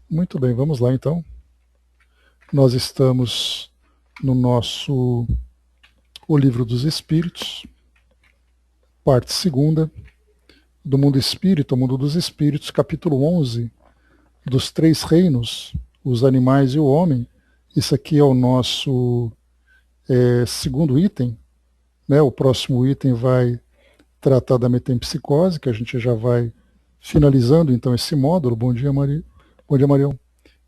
Muito bem, vamos lá então. Nós estamos no O Livro dos Espíritos, parte segunda, do Mundo Espírito, o Mundo dos Espíritos, capítulo 11, dos três reinos, os animais e o homem. Isso aqui é o nosso segundo item, né? O próximo item vai tratar da metempsicose, que a gente já vai finalizando então esse módulo. Bom dia, Maria. Bom dia, Marião.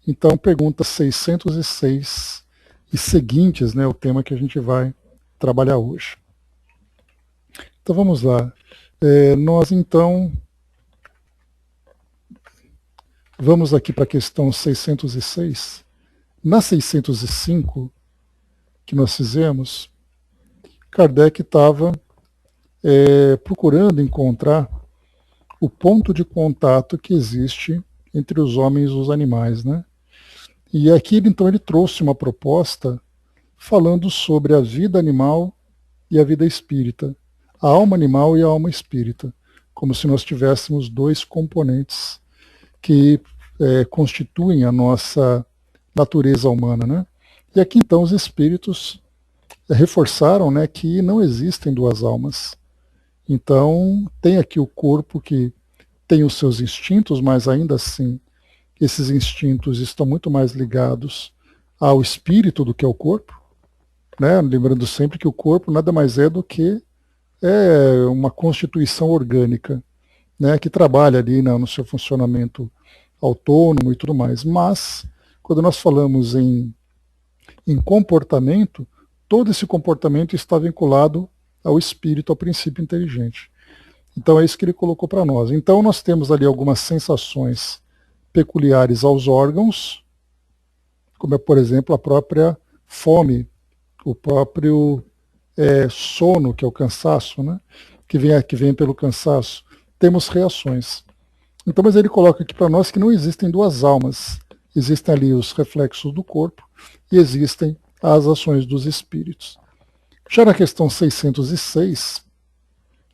Então, pergunta 606 e seguintes, né, o tema que a gente vai trabalhar hoje. Então, vamos lá. Nós, então, vamos aqui para a questão 606. Na 605, que nós fizemos, Kardec estava procurando encontrar o ponto de contato que existe entre os homens e os animais, né? E aqui, então, ele trouxe uma proposta falando sobre a vida animal e a vida espírita, a alma animal e a alma espírita, como se nós tivéssemos dois componentes que constituem a nossa natureza humana, né? E aqui, então, os espíritos reforçaram, né, que não existem duas almas. Então, tem aqui o corpo que tem os seus instintos, mas ainda assim esses instintos estão muito mais ligados ao espírito do que ao corpo, né? Lembrando sempre que o corpo nada mais é do que uma constituição orgânica, né? Que trabalha ali no seu funcionamento autônomo e tudo mais. Mas, quando nós falamos em comportamento, todo esse comportamento está vinculado ao espírito, ao princípio inteligente. Então é isso que ele colocou para nós. Então nós temos ali algumas sensações peculiares aos órgãos, como é, por exemplo, a própria fome, o próprio sono, que é o cansaço, né? que vem pelo cansaço. Temos reações. Então, mas ele coloca aqui para nós que não existem duas almas. Existem ali os reflexos do corpo e existem as ações dos espíritos. Já na questão 606,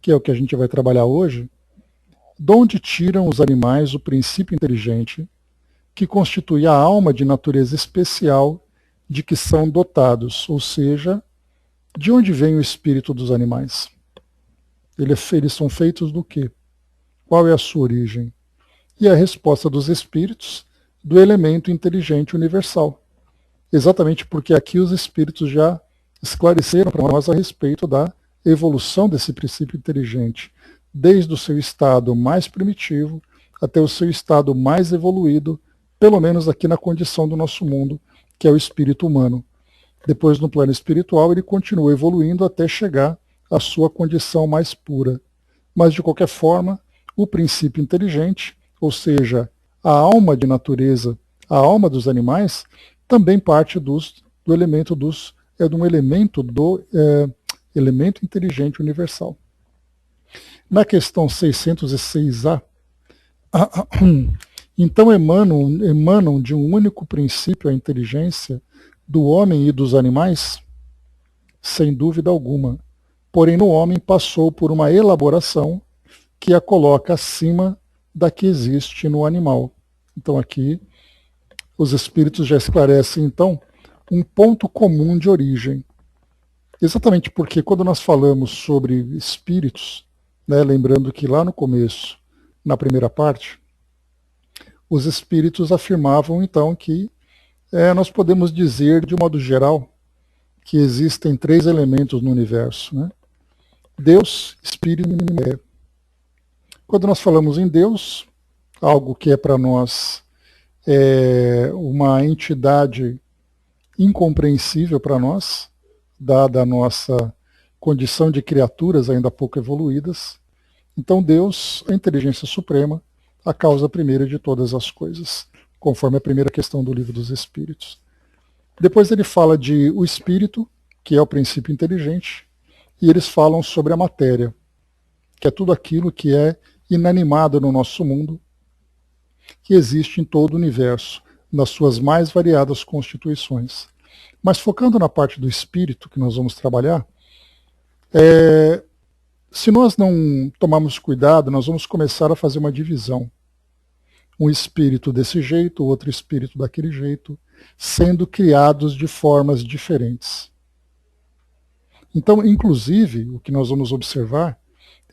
que é o que a gente vai trabalhar hoje, de onde tiram os animais o princípio inteligente que constitui a alma de natureza especial de que são dotados, ou seja, de onde vem o espírito dos animais? Eles são feitos do quê? Qual é a sua origem? E a resposta dos espíritos, do elemento inteligente universal. Exatamente porque aqui os espíritos já esclareceram para nós a respeito da evolução desse princípio inteligente, desde o seu estado mais primitivo até o seu estado mais evoluído, pelo menos aqui na condição do nosso mundo, que é o espírito humano. Depois, no plano espiritual, ele continua evoluindo até chegar à sua condição mais pura. Mas, de qualquer forma, o princípio inteligente, ou seja, a alma de natureza, a alma dos animais, também parte do elemento de um elemento do elemento inteligente universal. Na questão 606A, então emanam de um único princípio a inteligência do homem e dos animais? Sem dúvida alguma. Porém, no homem passou por uma elaboração que a coloca acima da que existe no animal. Então aqui os espíritos já esclarecem, então, um ponto comum de origem. Exatamente porque quando nós falamos sobre espíritos, né, lembrando que lá no começo, na primeira parte, os espíritos afirmavam então que nós podemos dizer, de um modo geral, que existem três elementos no universo, né? Deus, Espírito e mulher. Quando nós falamos em Deus, algo que é para nós uma entidade incompreensível para nós, dada a nossa condição de criaturas ainda pouco evoluídas. Então Deus, a inteligência suprema, a causa primeira de todas as coisas, conforme a primeira questão do Livro dos Espíritos. Depois ele fala de o espírito, que é o princípio inteligente, e eles falam sobre a matéria, que é tudo aquilo que é inanimado no nosso mundo, que existe em todo o universo, nas suas mais variadas constituições. Mas focando na parte do espírito que nós vamos trabalhar, se nós não tomarmos cuidado, nós vamos começar a fazer uma divisão. Um espírito desse jeito, outro espírito daquele jeito, sendo criados de formas diferentes. Então, inclusive, o que nós vamos observar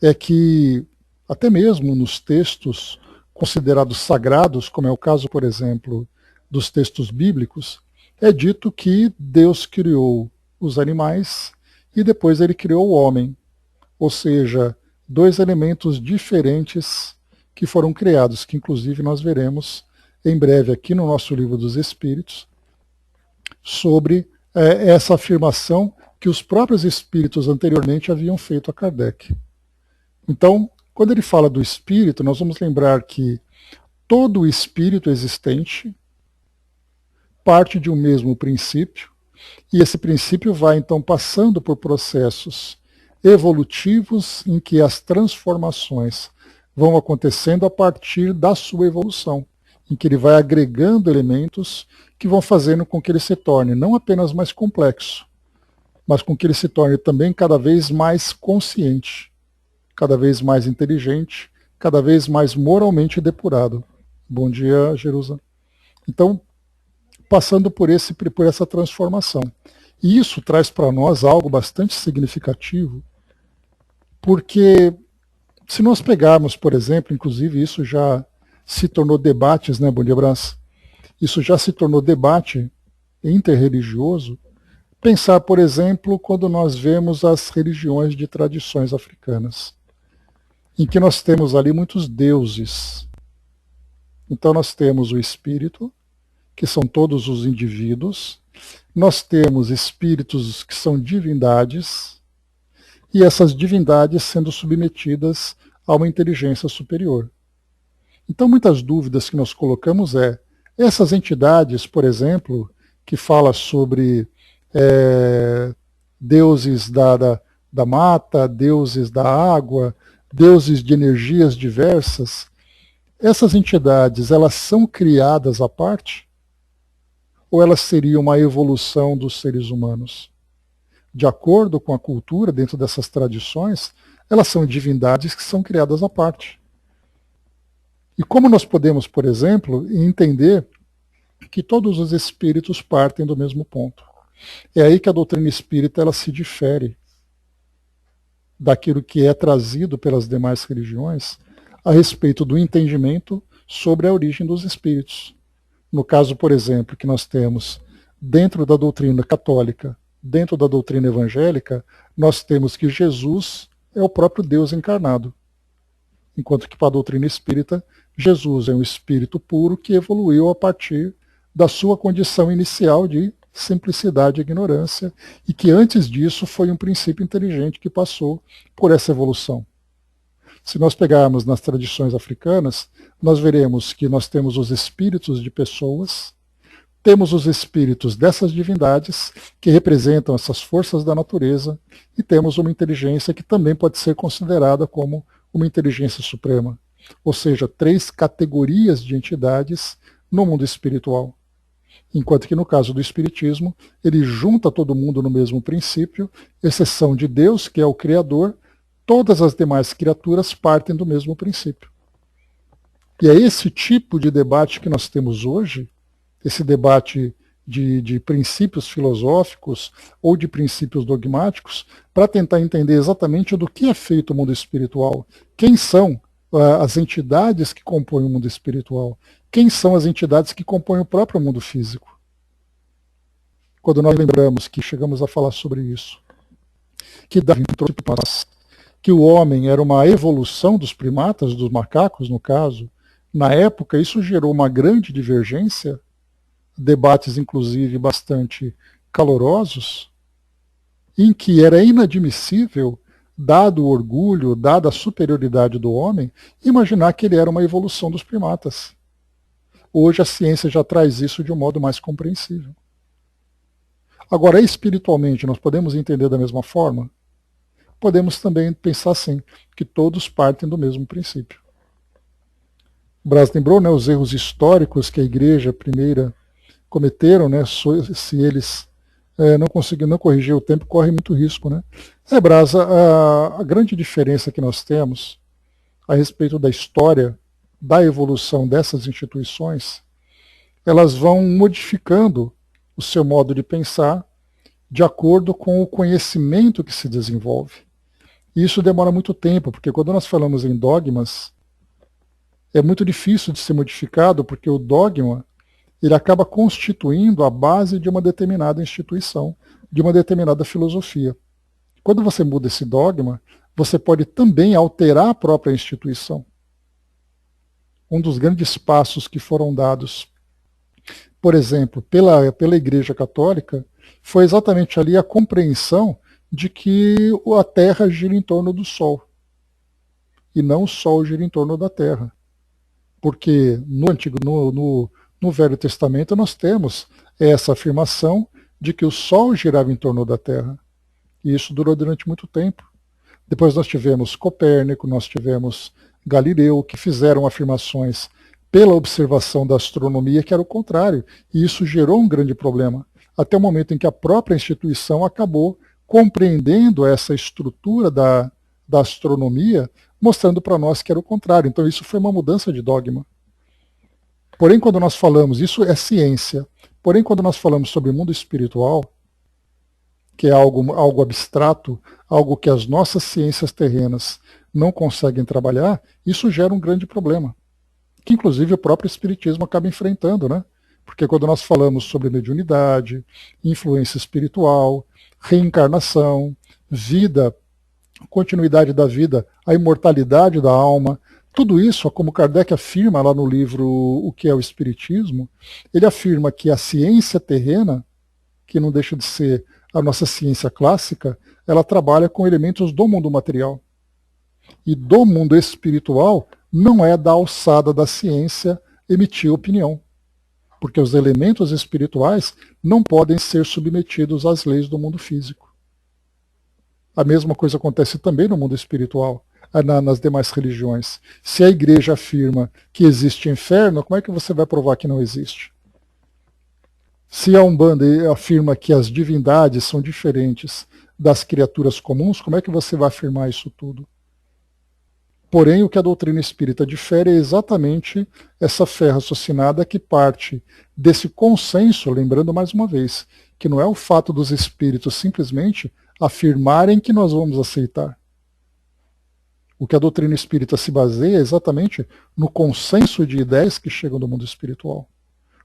é que, até mesmo nos textos considerados sagrados, como é o caso, por exemplo, dos textos bíblicos, é dito que Deus criou os animais e depois ele criou o homem. Ou seja, dois elementos diferentes que foram criados, que inclusive nós veremos em breve aqui no nosso Livro dos Espíritos, sobre essa afirmação que os próprios espíritos anteriormente haviam feito a Kardec. Então, quando ele fala do espírito, nós vamos lembrar que todo o espírito existente parte de um mesmo princípio, e esse princípio vai então passando por processos evolutivos em que as transformações vão acontecendo a partir da sua evolução, em que ele vai agregando elementos que vão fazendo com que ele se torne não apenas mais complexo, mas com que ele se torne também cada vez mais consciente, cada vez mais inteligente, cada vez mais moralmente depurado. Bom dia, Jerusa. Então, passando por essa transformação. E isso traz para nós algo bastante significativo, porque se nós pegarmos, por exemplo, inclusive isso já se tornou debates, né, Bom dia, Brás? Isso já se tornou debate interreligioso, pensar, por exemplo, quando nós vemos as religiões de tradições africanas, em que nós temos ali muitos deuses. Então nós temos o espírito, que são todos os indivíduos, nós temos espíritos que são divindades, e essas divindades sendo submetidas a uma inteligência superior. Então muitas dúvidas que nós colocamos essas entidades, por exemplo, que fala sobre deuses da mata, deuses da água, deuses de energias diversas, essas entidades, elas são criadas à parte? Ou elas seriam uma evolução dos seres humanos? De acordo com a cultura, dentro dessas tradições, elas são divindades que são criadas à parte. E como nós podemos, por exemplo, entender que todos os espíritos partem do mesmo ponto? É aí que a doutrina espírita ela se difere daquilo que é trazido pelas demais religiões a respeito do entendimento sobre a origem dos espíritos. No caso, por exemplo, que nós temos dentro da doutrina católica, dentro da doutrina evangélica, nós temos que Jesus é o próprio Deus encarnado. Enquanto que para a doutrina espírita, Jesus é um espírito puro que evoluiu a partir da sua condição inicial de simplicidade e ignorância, e que antes disso foi um princípio inteligente que passou por essa evolução. Se nós pegarmos nas tradições africanas, nós veremos que nós temos os espíritos de pessoas, temos os espíritos dessas divindades que representam essas forças da natureza e temos uma inteligência que também pode ser considerada como uma inteligência suprema. Ou seja, 3 categorias de entidades no mundo espiritual. Enquanto que no caso do Espiritismo, ele junta todo mundo no mesmo princípio, exceção de Deus, que é o Criador, todas as demais criaturas partem do mesmo princípio. E é esse tipo de debate que nós temos hoje, esse debate de princípios filosóficos ou de princípios dogmáticos, para tentar entender exatamente do que é feito o mundo espiritual, quem são as entidades que compõem o mundo espiritual, quem são as entidades que compõem o próprio mundo físico. Quando nós lembramos que chegamos a falar sobre isso, que Darwin trouxe para nós, que o homem era uma evolução dos primatas, dos macacos no caso, na época isso gerou uma grande divergência, debates inclusive bastante calorosos, em que era inadmissível, dado o orgulho, dada a superioridade do homem, imaginar que ele era uma evolução dos primatas. Hoje a ciência já traz isso de um modo mais compreensível. Agora, espiritualmente, nós podemos entender da mesma forma? Podemos também pensar assim, que todos partem do mesmo princípio. O Braz lembrou, né, os erros históricos que a igreja primeira cometeram, né, se eles não corrigir o tempo, corre muito risco. Né? Braz, a grande diferença que nós temos a respeito da história da evolução dessas instituições, elas vão modificando o seu modo de pensar de acordo com o conhecimento que se desenvolve. E isso demora muito tempo, porque quando nós falamos em dogmas, é muito difícil de ser modificado, porque o dogma ele acaba constituindo a base de uma determinada instituição, de uma determinada filosofia. Quando você muda esse dogma, você pode também alterar a própria instituição. Um dos grandes passos que foram dados, por exemplo, pela Igreja Católica, foi exatamente ali a compreensão de que a Terra gira em torno do Sol, e não o Sol gira em torno da Terra. Porque no Velho Testamento nós temos essa afirmação de que o Sol girava em torno da Terra. E isso durou durante muito tempo. Depois nós tivemos Copérnico, nós tivemos Galileu, que fizeram afirmações pela observação da astronomia que era o contrário. E isso gerou um grande problema, até o momento em que a própria instituição acabou compreendendo essa estrutura da astronomia, mostrando para nós que era o contrário. Então isso foi uma mudança de dogma. Porém, quando nós falamos, isso é ciência, porém quando nós falamos sobre o mundo espiritual, que é algo abstrato, algo que as nossas ciências terrenas não conseguem trabalhar, isso gera um grande problema, que inclusive o próprio Espiritismo acaba enfrentando, né? Porque quando nós falamos sobre mediunidade, influência espiritual, reencarnação, vida, continuidade da vida, a imortalidade da alma, tudo isso, como Kardec afirma lá no livro O que é o Espiritismo, ele afirma que a ciência terrena, que não deixa de ser a nossa ciência clássica, ela trabalha com elementos do mundo material. E do mundo espiritual não é da alçada da ciência emitir opinião. Porque os elementos espirituais não podem ser submetidos às leis do mundo físico. A mesma coisa acontece também no mundo espiritual, nas demais religiões. Se a igreja afirma que existe inferno, como é que você vai provar que não existe? Se a Umbanda afirma que as divindades são diferentes das criaturas comuns, como é que você vai afirmar isso tudo? Porém, o que a doutrina espírita difere é exatamente essa fé raciocinada que parte desse consenso, lembrando mais uma vez, que não é o fato dos espíritos simplesmente afirmarem que nós vamos aceitar. O que a doutrina espírita se baseia é exatamente no consenso de ideias que chegam do mundo espiritual.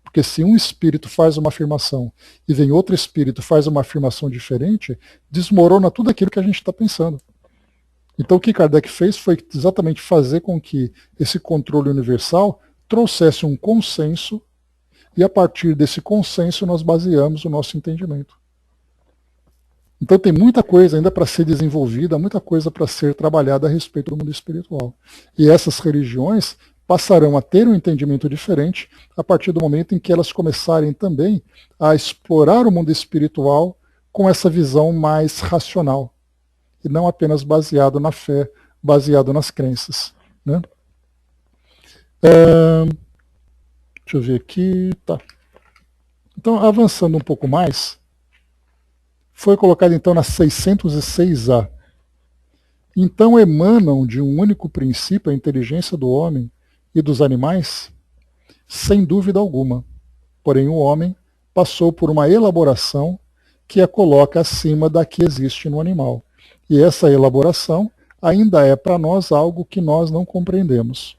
Porque se um espírito faz uma afirmação e vem outro espírito faz uma afirmação diferente, desmorona tudo aquilo que a gente está pensando. Então o que Kardec fez foi exatamente fazer com que esse controle universal trouxesse um consenso e a partir desse consenso nós baseamos o nosso entendimento. Então tem muita coisa ainda para ser desenvolvida, muita coisa para ser trabalhada a respeito do mundo espiritual. E essas religiões passarão a ter um entendimento diferente a partir do momento em que elas começarem também a explorar o mundo espiritual com essa visão mais racional, e não apenas baseado na fé, baseado nas crenças. Né? Deixa eu ver aqui. Tá. Então, avançando um pouco mais, foi colocado então na 606A. Então emanam de um único princípio a inteligência do homem e dos animais? Sem dúvida alguma. Porém, o homem passou por uma elaboração que a coloca acima da que existe no animal. E essa elaboração ainda é para nós algo que nós não compreendemos.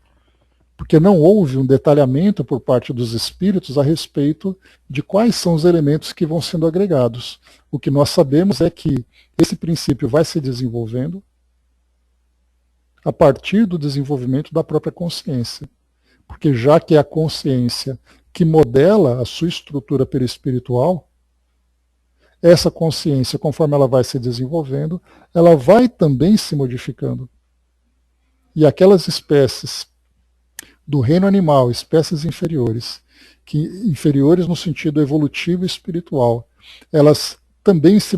Porque não houve um detalhamento por parte dos espíritos a respeito de quais são os elementos que vão sendo agregados. O que nós sabemos é que esse princípio vai se desenvolvendo a partir do desenvolvimento da própria consciência. Porque já que é a consciência que modela a sua estrutura perispiritual, essa consciência, conforme ela vai se desenvolvendo, ela vai também se modificando. E aquelas espécies do reino animal, espécies inferiores, inferiores no sentido evolutivo e espiritual, elas também se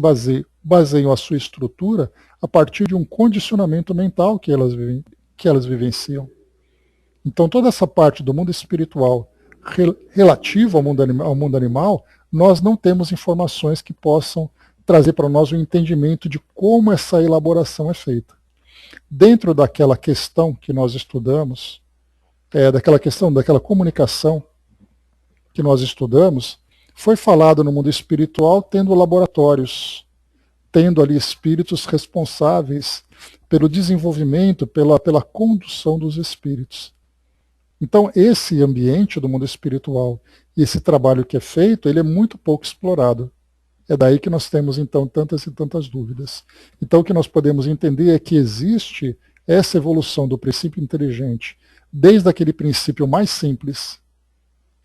baseiam a sua estrutura a partir de um condicionamento mental que elas vivenciam. Então toda essa parte do mundo espiritual relativa ao mundo animal, nós não temos informações que possam trazer para nós um entendimento de como essa elaboração é feita. Dentro daquela questão que nós estudamos, daquela questão, daquela comunicação que nós estudamos, foi falado no mundo espiritual tendo laboratórios, tendo ali espíritos responsáveis pelo desenvolvimento, pela condução dos espíritos. Então, esse ambiente do mundo espiritual e esse trabalho que é feito, ele é muito pouco explorado. É daí que nós temos, então, tantas e tantas dúvidas. Então, o que nós podemos entender é que existe essa evolução do princípio inteligente, desde aquele princípio mais simples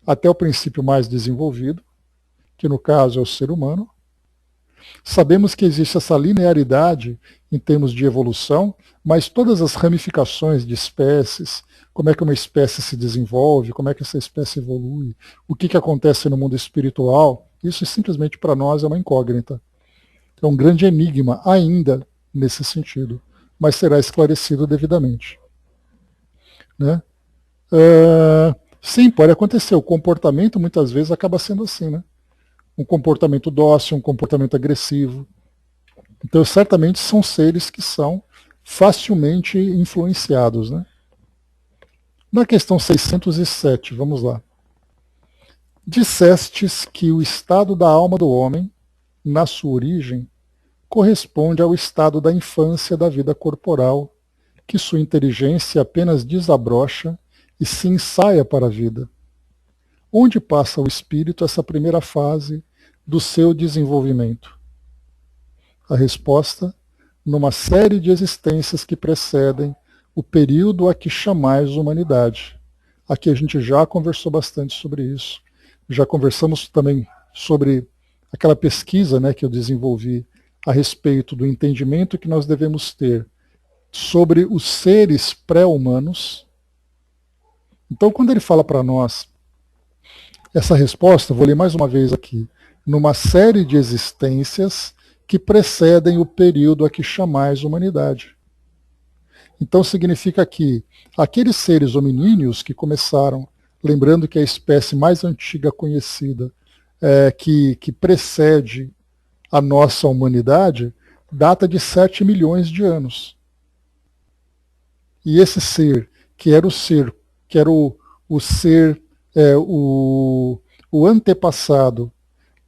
até o princípio mais desenvolvido, que no caso é o ser humano. Sabemos que existe essa linearidade em termos de evolução, mas todas as ramificações de espécies, como é que uma espécie se desenvolve, como é que essa espécie evolui, o que acontece no mundo espiritual, isso simplesmente para nós é uma incógnita. É um grande enigma ainda nesse sentido, mas será esclarecido devidamente. Né? Sim, pode acontecer. O comportamento muitas vezes acaba sendo assim, né? Um comportamento dócil, um comportamento agressivo. Então, certamente são seres que são facilmente influenciados. Né? Na questão 607, vamos lá. Dissestes que o estado da alma do homem, na sua origem, corresponde ao estado da infância da vida corporal, que sua inteligência apenas desabrocha e se ensaia para a vida. Onde passa o espírito essa primeira fase do seu desenvolvimento? A resposta, numa série de existências que precedem o período a que chamais humanidade. Aqui a gente já conversou bastante sobre isso. Já conversamos também sobre aquela pesquisa, né, que eu desenvolvi a respeito do entendimento que nós devemos ter sobre os seres pré-humanos. Então, quando ele fala para nós essa resposta, vou ler mais uma vez aqui, numa série de existências que precedem o período a que chamais humanidade. Então significa que aqueles seres hominíneos que começaram, lembrando que a espécie mais antiga conhecida, que precede a nossa humanidade, data de 7 milhões de anos. E esse ser, que era o ser, o antepassado,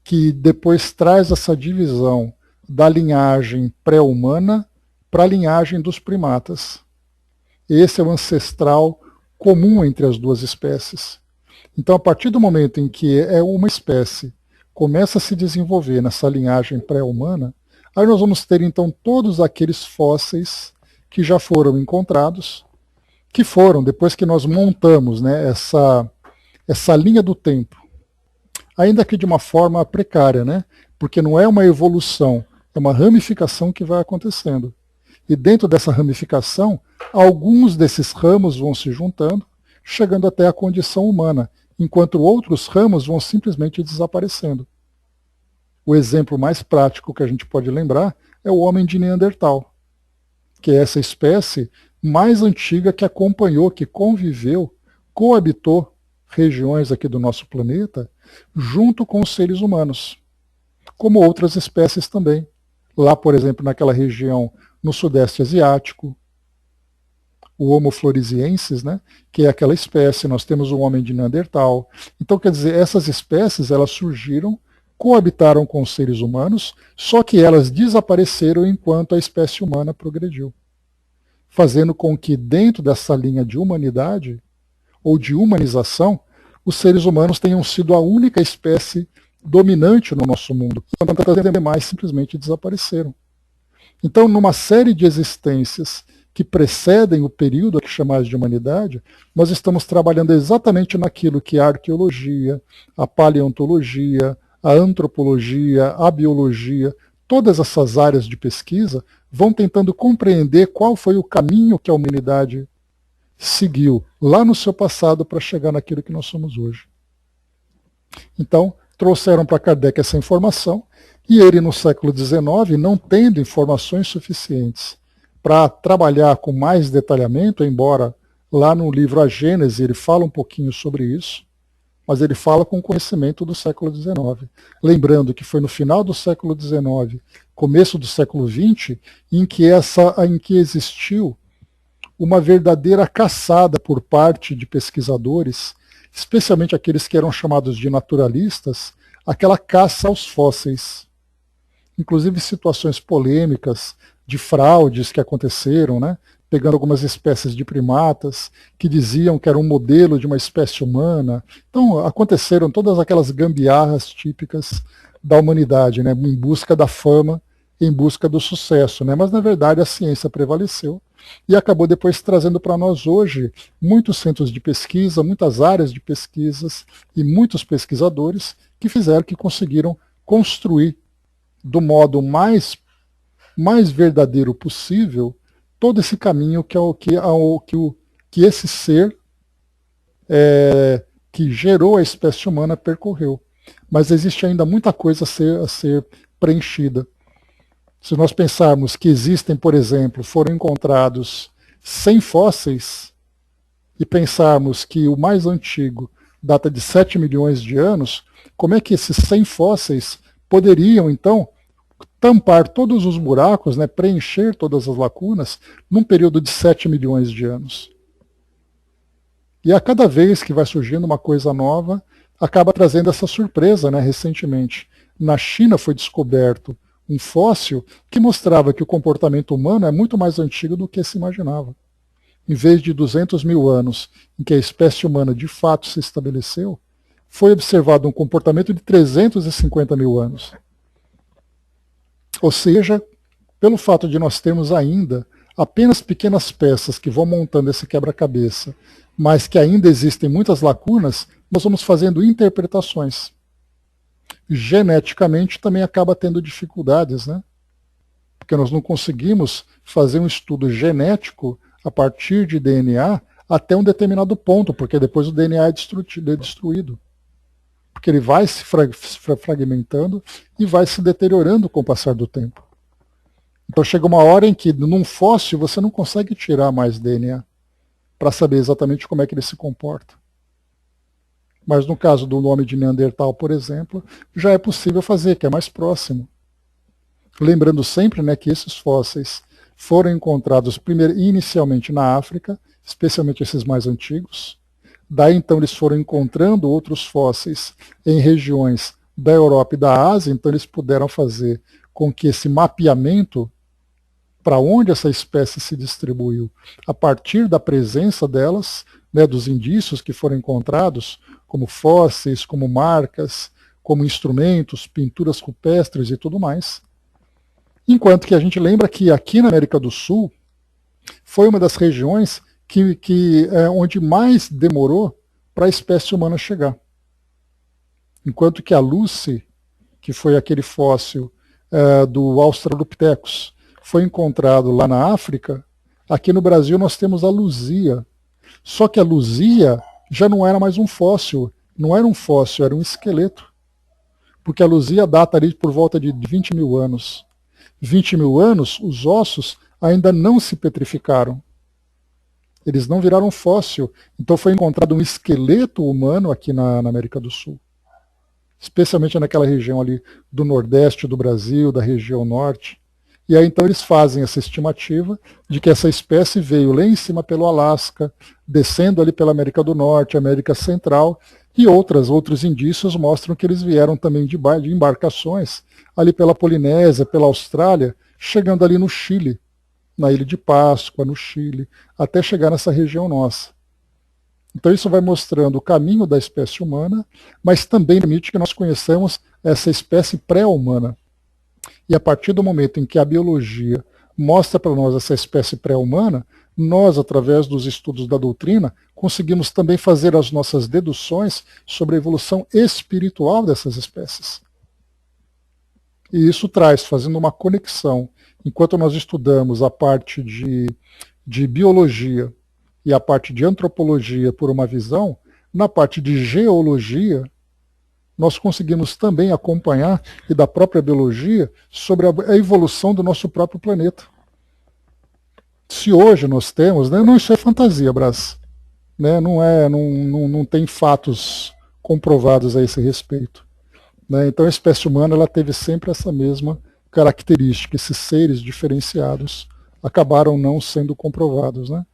que depois traz essa divisão da linhagem pré-humana para a linhagem dos primatas. Esse é o ancestral comum entre as duas espécies. Então, a partir do momento em que uma espécie começa a se desenvolver nessa linhagem pré-humana, aí nós vamos ter então todos aqueles fósseis que já foram encontrados, que foram, depois que nós montamos, né, essa linha do tempo, ainda que de uma forma precária, né, porque não é uma evolução, é uma ramificação que vai acontecendo. E dentro dessa ramificação, alguns desses ramos vão se juntando, chegando até a condição humana, enquanto outros ramos vão simplesmente desaparecendo. O exemplo mais prático que a gente pode lembrar é o homem de Neandertal, que é essa espécie mais antiga que acompanhou, que conviveu, coabitou regiões aqui do nosso planeta, junto com os seres humanos, como outras espécies também. Lá, por exemplo, naquela região no Sudeste Asiático, o Homo floresiensis, né, que é aquela espécie, nós temos o homem de Neandertal. Então, quer dizer, essas espécies, elas surgiram, coabitaram com os seres humanos, só que elas desapareceram enquanto a espécie humana progrediu, fazendo com que dentro dessa linha de humanidade, ou de humanização, os seres humanos tenham sido a única espécie dominante no nosso mundo, enquanto as demais simplesmente desapareceram. Então, numa série de existências que precedem o período a que chamamos de humanidade, nós estamos trabalhando exatamente naquilo que a arqueologia, a paleontologia, a antropologia, a biologia, todas essas áreas de pesquisa vão tentando compreender qual foi o caminho que a humanidade seguiu lá no seu passado para chegar naquilo que nós somos hoje. Então, trouxeram para Kardec essa informação, e ele, no século XIX, não tendo informações suficientes para trabalhar com mais detalhamento, embora lá no livro A Gênese ele fala um pouquinho sobre isso, mas ele fala com conhecimento do século XIX. Lembrando que foi no final do século XIX, começo do século XX, em que existiu uma verdadeira caçada por parte de pesquisadores, especialmente aqueles que eram chamados de naturalistas, aquela caça aos fósseis. Inclusive situações polêmicas de fraudes que aconteceram, né? Pegando algumas espécies de primatas que diziam que era um modelo de uma espécie humana. Então aconteceram todas aquelas gambiarras típicas da humanidade, né? Em busca da fama, em busca do sucesso, né? Mas na verdade a ciência prevaleceu e acabou depois trazendo para nós hoje muitos centros de pesquisa, muitas áreas de pesquisas e muitos pesquisadores que conseguiram construir do modo mais verdadeiro possível todo esse caminho que esse ser que gerou a espécie humana percorreu. Mas existe ainda muita coisa a ser preenchida. Se nós pensarmos que existem, por exemplo, foram encontrados 100 fósseis, e pensarmos que o mais antigo data de 7 milhões de anos, como é que esses 100 fósseis poderiam, então, tampar todos os buracos, né, preencher todas as lacunas, num período de 7 milhões de anos? E a cada vez que vai surgindo uma coisa nova, acaba trazendo essa surpresa, né, recentemente. Na China foi descoberto um fóssil que mostrava que o comportamento humano é muito mais antigo do que se imaginava. Em vez de 200 mil anos em que a espécie humana de fato se estabeleceu, foi observado um comportamento de 350 mil anos. Ou seja, pelo fato de nós termos ainda apenas pequenas peças que vão montando esse quebra-cabeça, mas que ainda existem muitas lacunas, nós vamos fazendo interpretações. Geneticamente também acaba tendo dificuldades, né? Porque nós não conseguimos fazer um estudo genético a partir de DNA até um determinado ponto, porque depois o DNA é destruído. Porque ele vai se fragmentando e vai se deteriorando com o passar do tempo. Então chega uma hora em que num fóssil você não consegue tirar mais DNA para saber exatamente como é que ele se comporta. Mas no caso do homem de Neandertal, por exemplo, já é possível fazer, que é mais próximo. Lembrando sempre, né, que esses fósseis foram encontrados inicialmente na África, especialmente esses mais antigos. Daí então eles foram encontrando outros fósseis em regiões da Europa e da Ásia, então eles puderam fazer com que esse mapeamento para onde essa espécie se distribuiu, a partir da presença delas, né, dos indícios que foram encontrados, como fósseis, como marcas, como instrumentos, pinturas rupestres e tudo mais. Enquanto que a gente lembra que aqui na América do Sul foi uma das regiões onde mais demorou para a espécie humana chegar. Enquanto que a Lucy, que foi aquele fóssil do Australopithecus, foi encontrado lá na África, aqui no Brasil nós temos a Luzia. Só que a Luzia já não era mais um fóssil, não era um fóssil, era um esqueleto. Porque a Luzia data ali por volta de 20 mil anos. 20 mil anos, os ossos ainda não se petrificaram. Eles não viraram fóssil. Então foi encontrado um esqueleto humano aqui na América do Sul. Especialmente naquela região ali do Nordeste do Brasil, da região Norte. E aí então eles fazem essa estimativa de que essa espécie veio lá em cima pelo Alasca, descendo ali pela América do Norte, América Central, e outros indícios mostram que eles vieram também de embarcações ali pela Polinésia, pela Austrália, chegando ali no Chile, na Ilha de Páscoa, no Chile, até chegar nessa região nossa. Então isso vai mostrando o caminho da espécie humana, mas também permite que nós conheçamos essa espécie pré-humana. E a partir do momento em que a biologia mostra para nós essa espécie pré-humana, nós, através dos estudos da doutrina, conseguimos também fazer as nossas deduções sobre a evolução espiritual dessas espécies. E isso traz, fazendo uma conexão, enquanto nós estudamos a parte de biologia e a parte de antropologia por uma visão, na parte de geologia, nós conseguimos também acompanhar, e da própria biologia, sobre a evolução do nosso próprio planeta. Se hoje nós temos, né, não, isso é fantasia, Brás, né, não tem fatos comprovados a esse respeito. Né, então a espécie humana ela teve sempre essa mesma característica, esses seres diferenciados acabaram não sendo comprovados. Né.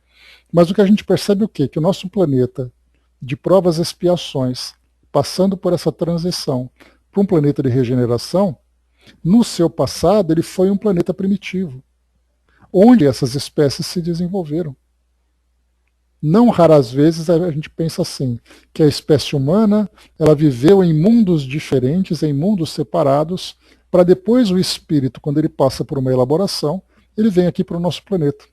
Mas o que a gente percebe é o quê? Que o nosso planeta, de provas e expiações, passando por essa transição para um planeta de regeneração, no seu passado ele foi um planeta primitivo, onde essas espécies se desenvolveram. Não raras vezes a gente pensa assim, que a espécie humana ela viveu em mundos diferentes, em mundos separados, para depois o espírito, quando ele passa por uma elaboração, ele vem aqui para o nosso planeta.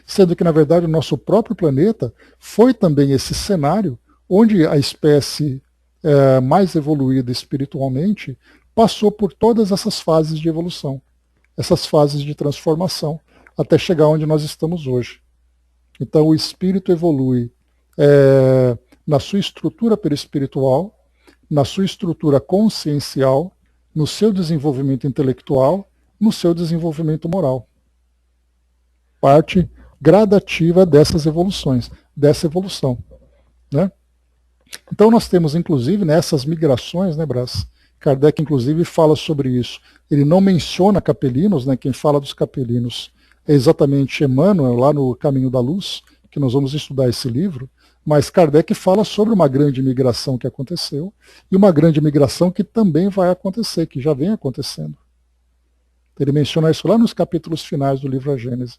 Sendo que, na verdade, o nosso próprio planeta foi também esse cenário onde a espécie mais evoluída espiritualmente passou por todas essas fases de evolução, essas fases de transformação, até chegar onde nós estamos hoje. Então o espírito evolui na sua estrutura perispiritual, na sua estrutura consciencial, no seu desenvolvimento intelectual, no seu desenvolvimento moral. Parte gradativa dessas evoluções, dessa evolução. Né? Então nós temos, inclusive, nessas migrações, né, Brás? Kardec, inclusive, fala sobre isso. Ele não menciona capelinos, né? Quem fala dos capelinos é exatamente Emmanuel, lá no Caminho da Luz, que nós vamos estudar esse livro, mas Kardec fala sobre uma grande migração que aconteceu e uma grande migração que também vai acontecer, que já vem acontecendo. Ele menciona isso lá nos capítulos finais do livro A Gênese.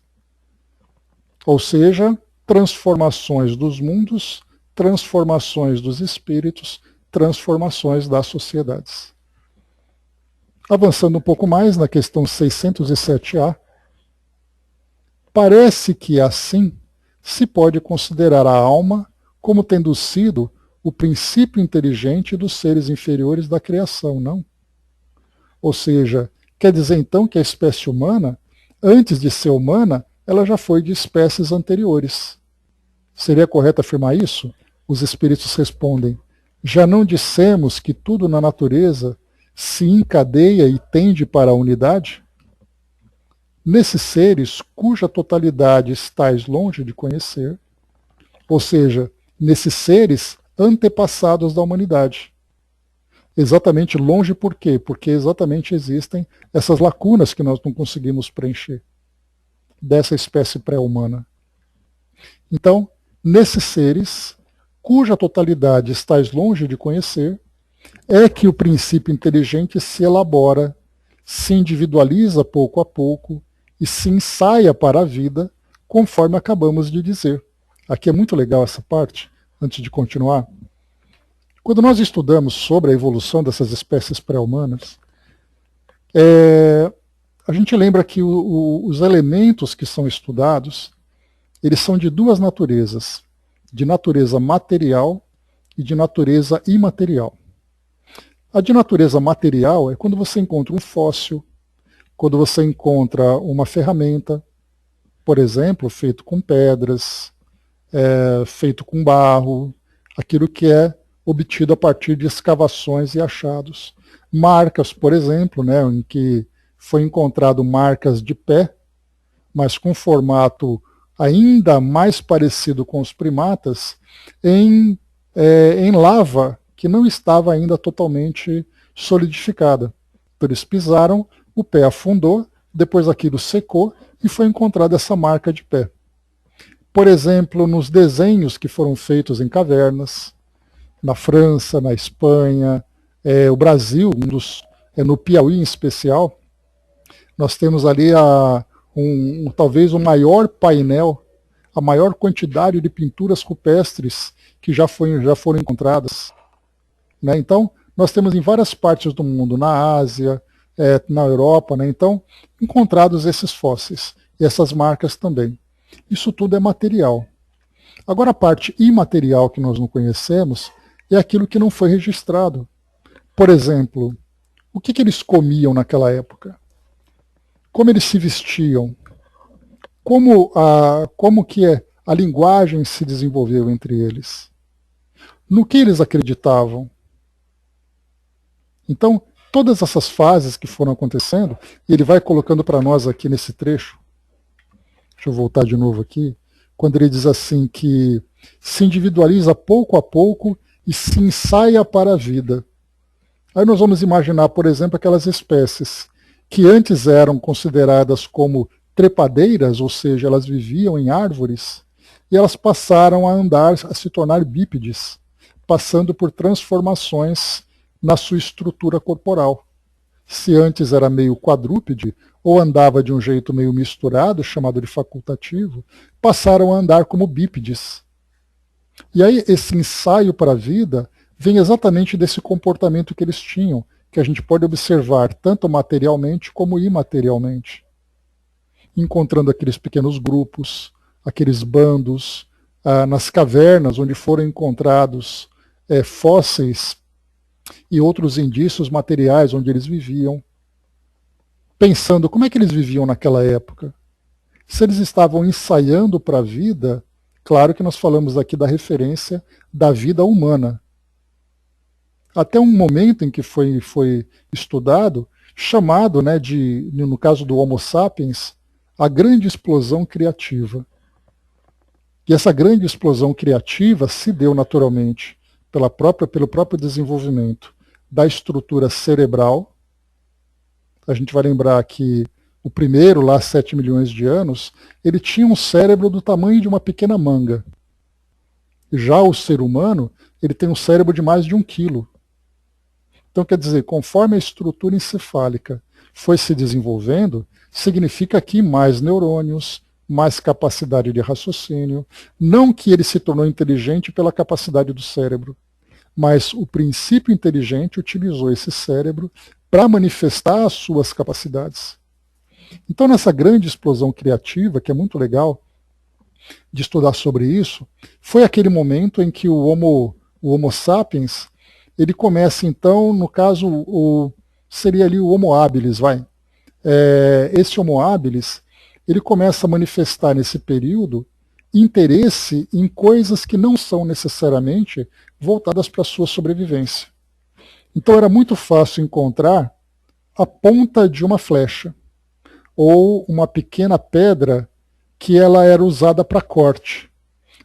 Ou seja, transformações dos mundos, transformações dos espíritos, transformações das sociedades. Avançando um pouco mais na questão 607A, parece que assim se pode considerar a alma como tendo sido o princípio inteligente dos seres inferiores da criação, não? Ou seja, quer dizer então que a espécie humana, antes de ser humana, ela já foi de espécies anteriores. Seria correto afirmar isso? Os espíritos respondem: já não dissemos que tudo na natureza se encadeia e tende para a unidade? Nesses seres cuja totalidade estais longe de conhecer, ou seja, nesses seres antepassados da humanidade. Exatamente longe por quê? Porque exatamente existem essas lacunas que nós não conseguimos preencher dessa espécie pré-humana. Então, nesses seres, cuja totalidade estais longe de conhecer, é que o princípio inteligente se elabora, se individualiza pouco a pouco e se ensaia para a vida, conforme acabamos de dizer. Aqui é muito legal essa parte, antes de continuar. Quando nós estudamos sobre a evolução dessas espécies pré-humanas, a gente lembra que os elementos que são estudados, eles são de duas naturezas, de natureza material e de natureza imaterial. A de natureza material é quando você encontra um fóssil, quando você encontra uma ferramenta, por exemplo, feito com pedras, feito com barro, aquilo que é obtido a partir de escavações e achados. Marcas, por exemplo, né, em que foi encontrado marcas de pé, mas com formato ainda mais parecido com os primatas, em lava que não estava ainda totalmente solidificada. Então, eles pisaram, o pé afundou, depois aquilo secou e foi encontrada essa marca de pé. Por exemplo, nos desenhos que foram feitos em cavernas, na França, na Espanha, o Brasil, no Piauí em especial, nós temos ali talvez o maior painel, a maior quantidade de pinturas rupestres que já foram encontradas. Né? Então, nós temos em várias partes do mundo, na Ásia, na Europa, né? Então, encontrados esses fósseis e essas marcas também. Isso tudo é material. Agora, a parte imaterial que nós não conhecemos é aquilo que não foi registrado. Por exemplo, o que eles comiam naquela época? Como eles se vestiam? Como que a linguagem se desenvolveu entre eles? No que eles acreditavam? Então, todas essas fases que foram acontecendo, e ele vai colocando para nós aqui nesse trecho, deixa eu voltar de novo aqui, quando ele diz assim que se individualiza pouco a pouco e se ensaia para a vida. Aí nós vamos imaginar, por exemplo, aquelas espécies que antes eram consideradas como trepadeiras, ou seja, elas viviam em árvores, e elas passaram a andar, a se tornar bípedes, passando por transformações na sua estrutura corporal. Se antes era meio quadrúpede, ou andava de um jeito meio misturado, chamado de facultativo, passaram a andar como bípedes. E aí esse ensaio para a vida vem exatamente desse comportamento que eles tinham, que a gente pode observar tanto materialmente como imaterialmente. Encontrando aqueles pequenos grupos, aqueles bandos, nas cavernas onde foram encontrados fósseis e outros indícios materiais onde eles viviam, pensando como é que eles viviam naquela época. Se eles estavam ensaiando para a vida, claro que nós falamos aqui da referência da vida humana. Até um momento em que foi estudado, chamado, né, no caso do Homo sapiens, a grande explosão criativa. E essa grande explosão criativa se deu naturalmente pelo próprio desenvolvimento da estrutura cerebral. A gente vai lembrar que o primeiro, lá 7 milhões de anos, ele tinha um cérebro do tamanho de uma pequena manga. Já o ser humano, ele tem um cérebro de mais de 1 quilo. Então, quer dizer, conforme a estrutura encefálica foi se desenvolvendo, significa que mais neurônios, mais capacidade de raciocínio. Não que ele se tornou inteligente pela capacidade do cérebro, mas o princípio inteligente utilizou esse cérebro para manifestar as suas capacidades. Então, nessa grande explosão criativa, que é muito legal de estudar sobre isso, foi aquele momento em que o Homo sapiens, ele começa então, no caso, seria ali o Homo habilis, esse Homo habilis, ele começa a manifestar nesse período interesse em coisas que não são necessariamente voltadas para a sua sobrevivência. Então era muito fácil encontrar a ponta de uma flecha ou uma pequena pedra que ela era usada para corte,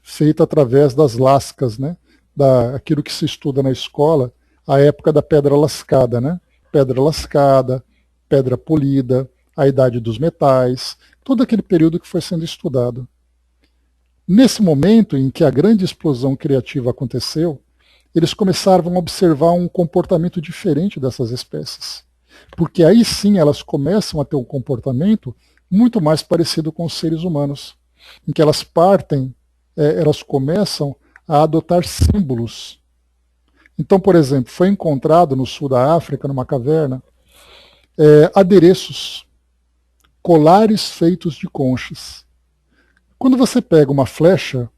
feita através das lascas, né? Aquilo que se estuda na escola, a época da pedra lascada, né? Pedra lascada, pedra polida, a idade dos metais, todo aquele período que foi sendo estudado. Nesse momento em que a grande explosão criativa aconteceu, eles começaram a observar um comportamento diferente dessas espécies. Porque aí sim elas começam a ter um comportamento muito mais parecido com os seres humanos, em que elas elas começam a adotar símbolos. Então, por exemplo, foi encontrado no sul da África, numa caverna, adereços, colares feitos de conchas. Quando você pega uma flecha,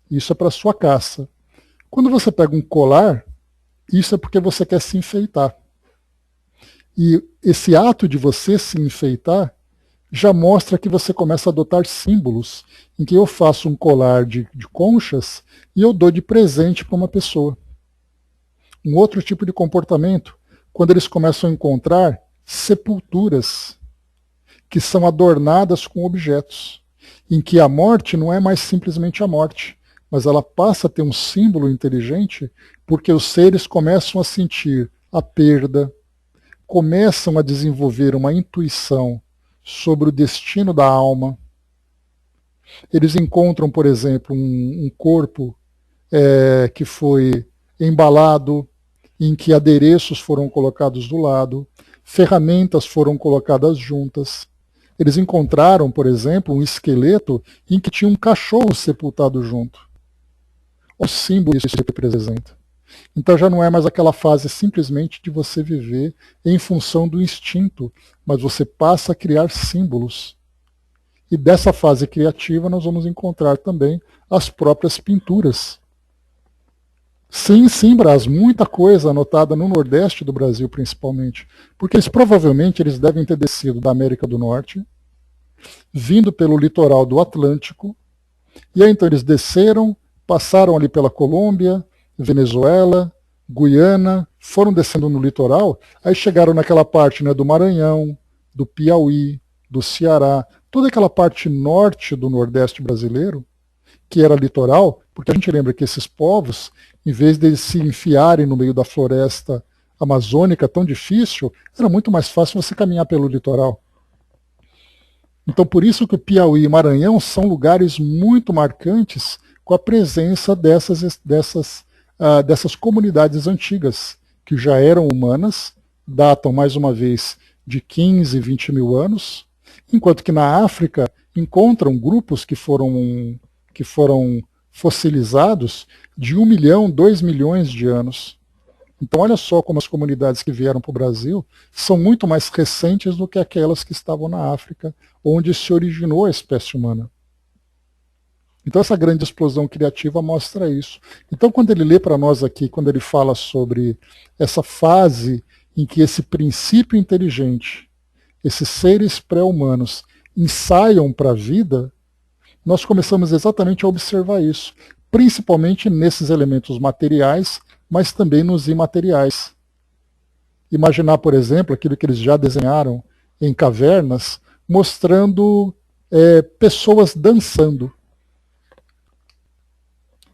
isso é para sua caça. Quando você pega um colar, isso é porque você quer se enfeitar. E esse ato de você se enfeitar já mostra que você começa a adotar símbolos, em que eu faço um colar de conchas e eu dou de presente para uma pessoa. Um outro tipo de comportamento, quando eles começam a encontrar sepulturas que são adornadas com objetos, em que a morte não é mais simplesmente a morte, mas ela passa a ter um símbolo inteligente, porque os seres começam a sentir a perda, começam a desenvolver uma intuição sobre o destino da alma. Eles encontram, por exemplo, um corpo que foi embalado, em que adereços foram colocados do lado, ferramentas foram colocadas juntas. Eles encontraram, por exemplo, um esqueleto em que tinha um cachorro sepultado junto. O símbolo que isso representa. Então já não é mais aquela fase simplesmente de você viver em função do instinto, mas você passa a criar símbolos. E dessa fase criativa nós vamos encontrar também as próprias pinturas. Sim, Brás, muita coisa anotada no Nordeste do Brasil, principalmente. Porque provavelmente eles devem ter descido da América do Norte, vindo pelo litoral do Atlântico, e aí então eles desceram, passaram ali pela Colômbia, Venezuela, Guiana, foram descendo no litoral, aí chegaram naquela parte, né, do Maranhão, do Piauí, do Ceará, toda aquela parte norte do Nordeste brasileiro, que era litoral, porque a gente lembra que esses povos, em vez de se enfiarem no meio da floresta amazônica tão difícil, era muito mais fácil você caminhar pelo litoral. Então, por isso que o Piauí e Maranhão são lugares muito marcantes com a presença dessas comunidades antigas, que já eram humanas, datam mais uma vez de 15, 20 mil anos, enquanto que na África encontram grupos que foram fossilizados de 1 milhão, 2 milhões de anos. Então olha só como as comunidades que vieram para o Brasil são muito mais recentes do que aquelas que estavam na África, onde se originou a espécie humana. Então essa grande explosão criativa mostra isso. Então quando ele lê para nós aqui, quando ele fala sobre essa fase em que esse princípio inteligente, esses seres pré-humanos ensaiam para a vida, nós começamos exatamente a observar isso, principalmente nesses elementos materiais, mas também nos imateriais. Imaginar, por exemplo, aquilo que eles já desenharam em cavernas, mostrando pessoas dançando,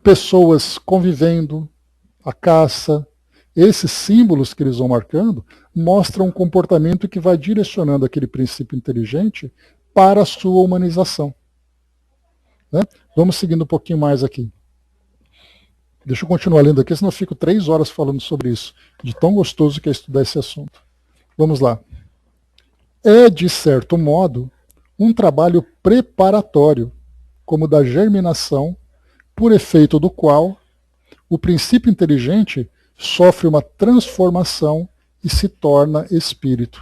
pessoas convivendo, a caça. Esses símbolos que eles vão marcando mostram um comportamento que vai direcionando aquele princípio inteligente para a sua humanização. Né? Vamos seguindo um pouquinho mais aqui. Deixa eu continuar lendo aqui, senão eu fico 3 horas falando sobre isso, de tão gostoso que é estudar esse assunto. Vamos lá. É, de certo modo, um trabalho preparatório, como da germinação, por efeito do qual o princípio inteligente sofre uma transformação e se torna espírito.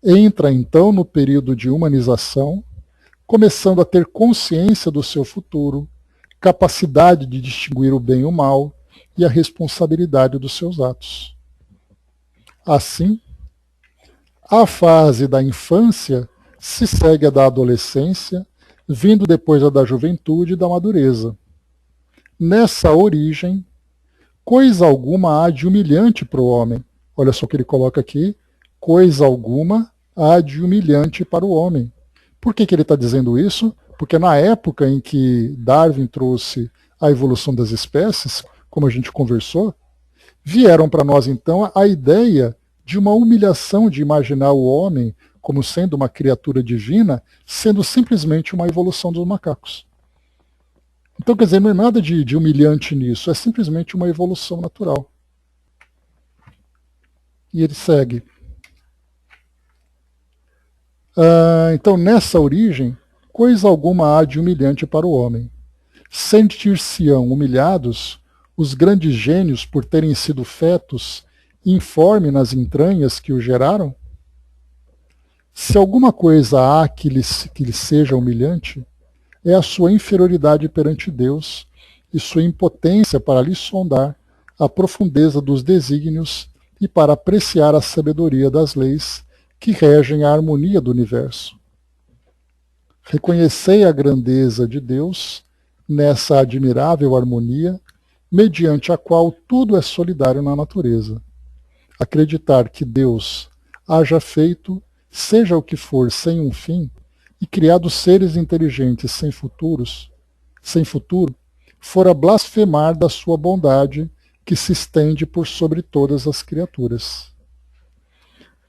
Entra então no período de humanização, começando a ter consciência do seu futuro, capacidade de distinguir o bem e o mal e a responsabilidade dos seus atos. Assim, a fase da infância se segue a da adolescência, vindo depois a da juventude e da madureza. Nessa origem, coisa alguma há de humilhante para o homem. Olha só o que ele coloca aqui. Coisa alguma há de humilhante para o homem. Por que ele está dizendo isso? Porque na época em que Darwin trouxe a evolução das espécies, como a gente conversou, vieram para nós então a ideia de uma humilhação de imaginar o homem como sendo uma criatura divina, sendo simplesmente uma evolução dos macacos. Então, quer dizer, não é nada de humilhante nisso, é simplesmente uma evolução natural. E ele segue. Então, nessa origem, coisa alguma há de humilhante para o homem. Sentir-se-ão humilhados os grandes gênios por terem sido fetos informe nas entranhas que o geraram? Se alguma coisa há que lhe seja humilhante, é a sua inferioridade perante Deus e sua impotência para lhe sondar a profundeza dos desígnios e para apreciar a sabedoria das leis que regem a harmonia do universo. Reconhecei a grandeza de Deus nessa admirável harmonia, mediante a qual tudo é solidário na natureza. Acreditar que Deus haja feito, seja o que for, sem um fim, e criado seres inteligentes sem futuro, fora blasfemar da sua bondade que se estende por sobre todas as criaturas.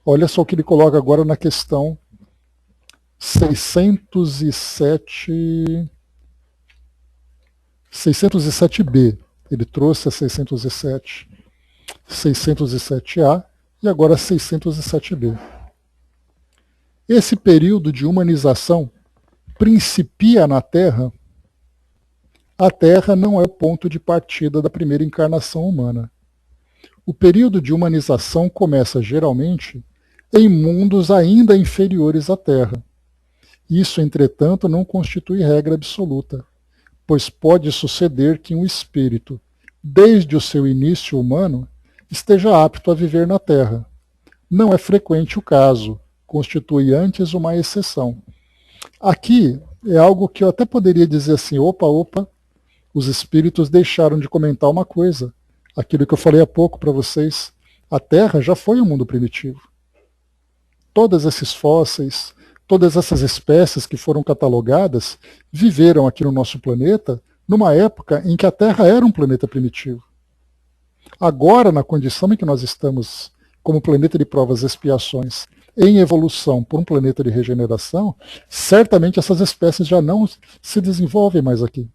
Olha só o que ele coloca agora na questão 607b. Ele trouxe a 607, 607a e agora 607b. Esse período de humanização principia na Terra. A Terra não é o ponto de partida da primeira encarnação humana. O período de humanização começa geralmente em mundos ainda inferiores à Terra. Isso, entretanto, não constitui regra absoluta, pois pode suceder que um espírito, desde o seu início humano, esteja apto a viver na Terra. Não é frequente o caso, constitui antes uma exceção. Aqui é algo que eu até poderia dizer assim, opa, os espíritos deixaram de comentar uma coisa. Aquilo que eu falei há pouco para vocês, a Terra já foi um mundo primitivo. Todos esses fósseis, todas essas espécies que foram catalogadas, viveram aqui no nosso planeta numa época em que a Terra era um planeta primitivo. Agora, na condição em que nós estamos como planeta de provas e expiações, em evolução por um planeta de regeneração, certamente essas espécies já não se desenvolvem mais aqui.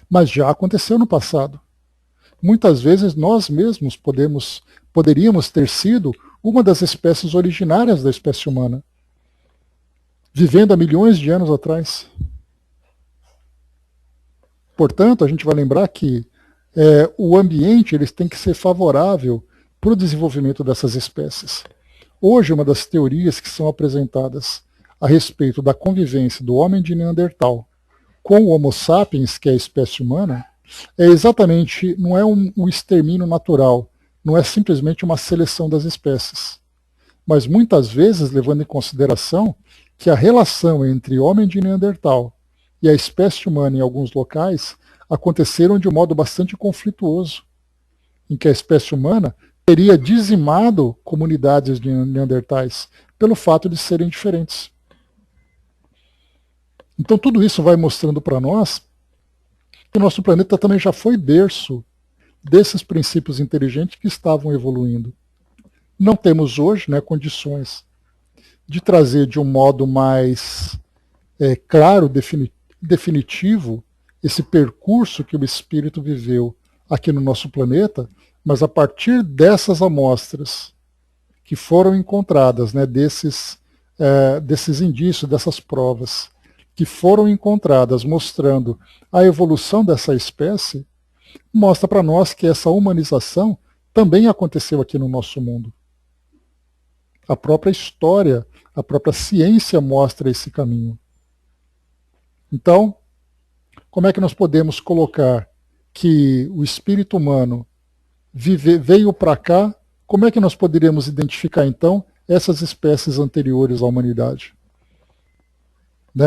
Mas já aconteceu no passado. Muitas vezes nós mesmos poderíamos ter sido uma das espécies originárias da espécie humana, vivendo há milhões de anos atrás. Portanto, a gente vai lembrar que o ambiente ele tem que ser favorável para o desenvolvimento dessas espécies. Hoje, uma das teorias que são apresentadas a respeito da convivência do homem de Neandertal com o Homo sapiens, que é a espécie humana, não é um extermínio natural, não é simplesmente uma seleção das espécies, mas muitas vezes levando em consideração que a relação entre homem de Neandertal e a espécie humana em alguns locais aconteceram de um modo bastante conflituoso, em que a espécie humana teria dizimado comunidades de neandertais pelo fato de serem diferentes. Então tudo isso vai mostrando para nós que o nosso planeta também já foi berço desses princípios inteligentes que estavam evoluindo. Não temos hoje condições de trazer de um modo mais claro, definitivo, esse percurso que o espírito viveu aqui no nosso planeta, mas a partir dessas amostras que foram encontradas, desses indícios, dessas provas, que foram encontradas mostrando a evolução dessa espécie, mostra para nós que essa humanização também aconteceu aqui no nosso mundo. A própria história, a própria ciência mostra esse caminho. Então, como é que nós podemos colocar que o espírito humano veio para cá? Como é que nós poderíamos identificar, então, essas espécies anteriores à humanidade?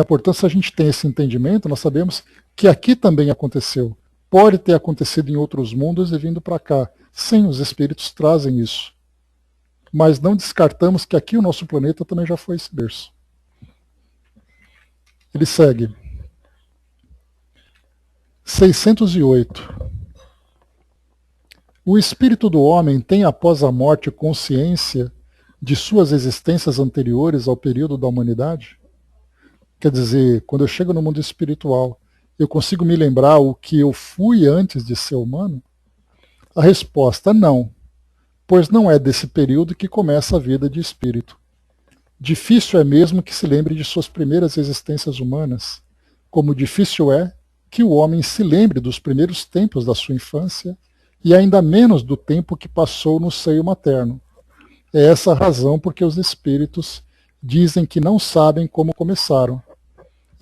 Portanto, se a gente tem esse entendimento, nós sabemos que aqui também aconteceu. Pode ter acontecido em outros mundos e vindo para cá. Sim, os espíritos trazem isso. Mas não descartamos que aqui o nosso planeta também já foi esse berço. Ele segue. 608. O espírito do homem tem após a morte consciência de suas existências anteriores ao período da humanidade? Quer dizer, quando eu chego no mundo espiritual, eu consigo me lembrar o que eu fui antes de ser humano? A resposta não, pois não é desse período que começa a vida de espírito. Difícil é mesmo que se lembre de suas primeiras existências humanas, como difícil é que o homem se lembre dos primeiros tempos da sua infância e ainda menos do tempo que passou no seio materno. É essa a razão porque os espíritos dizem que não sabem como começaram.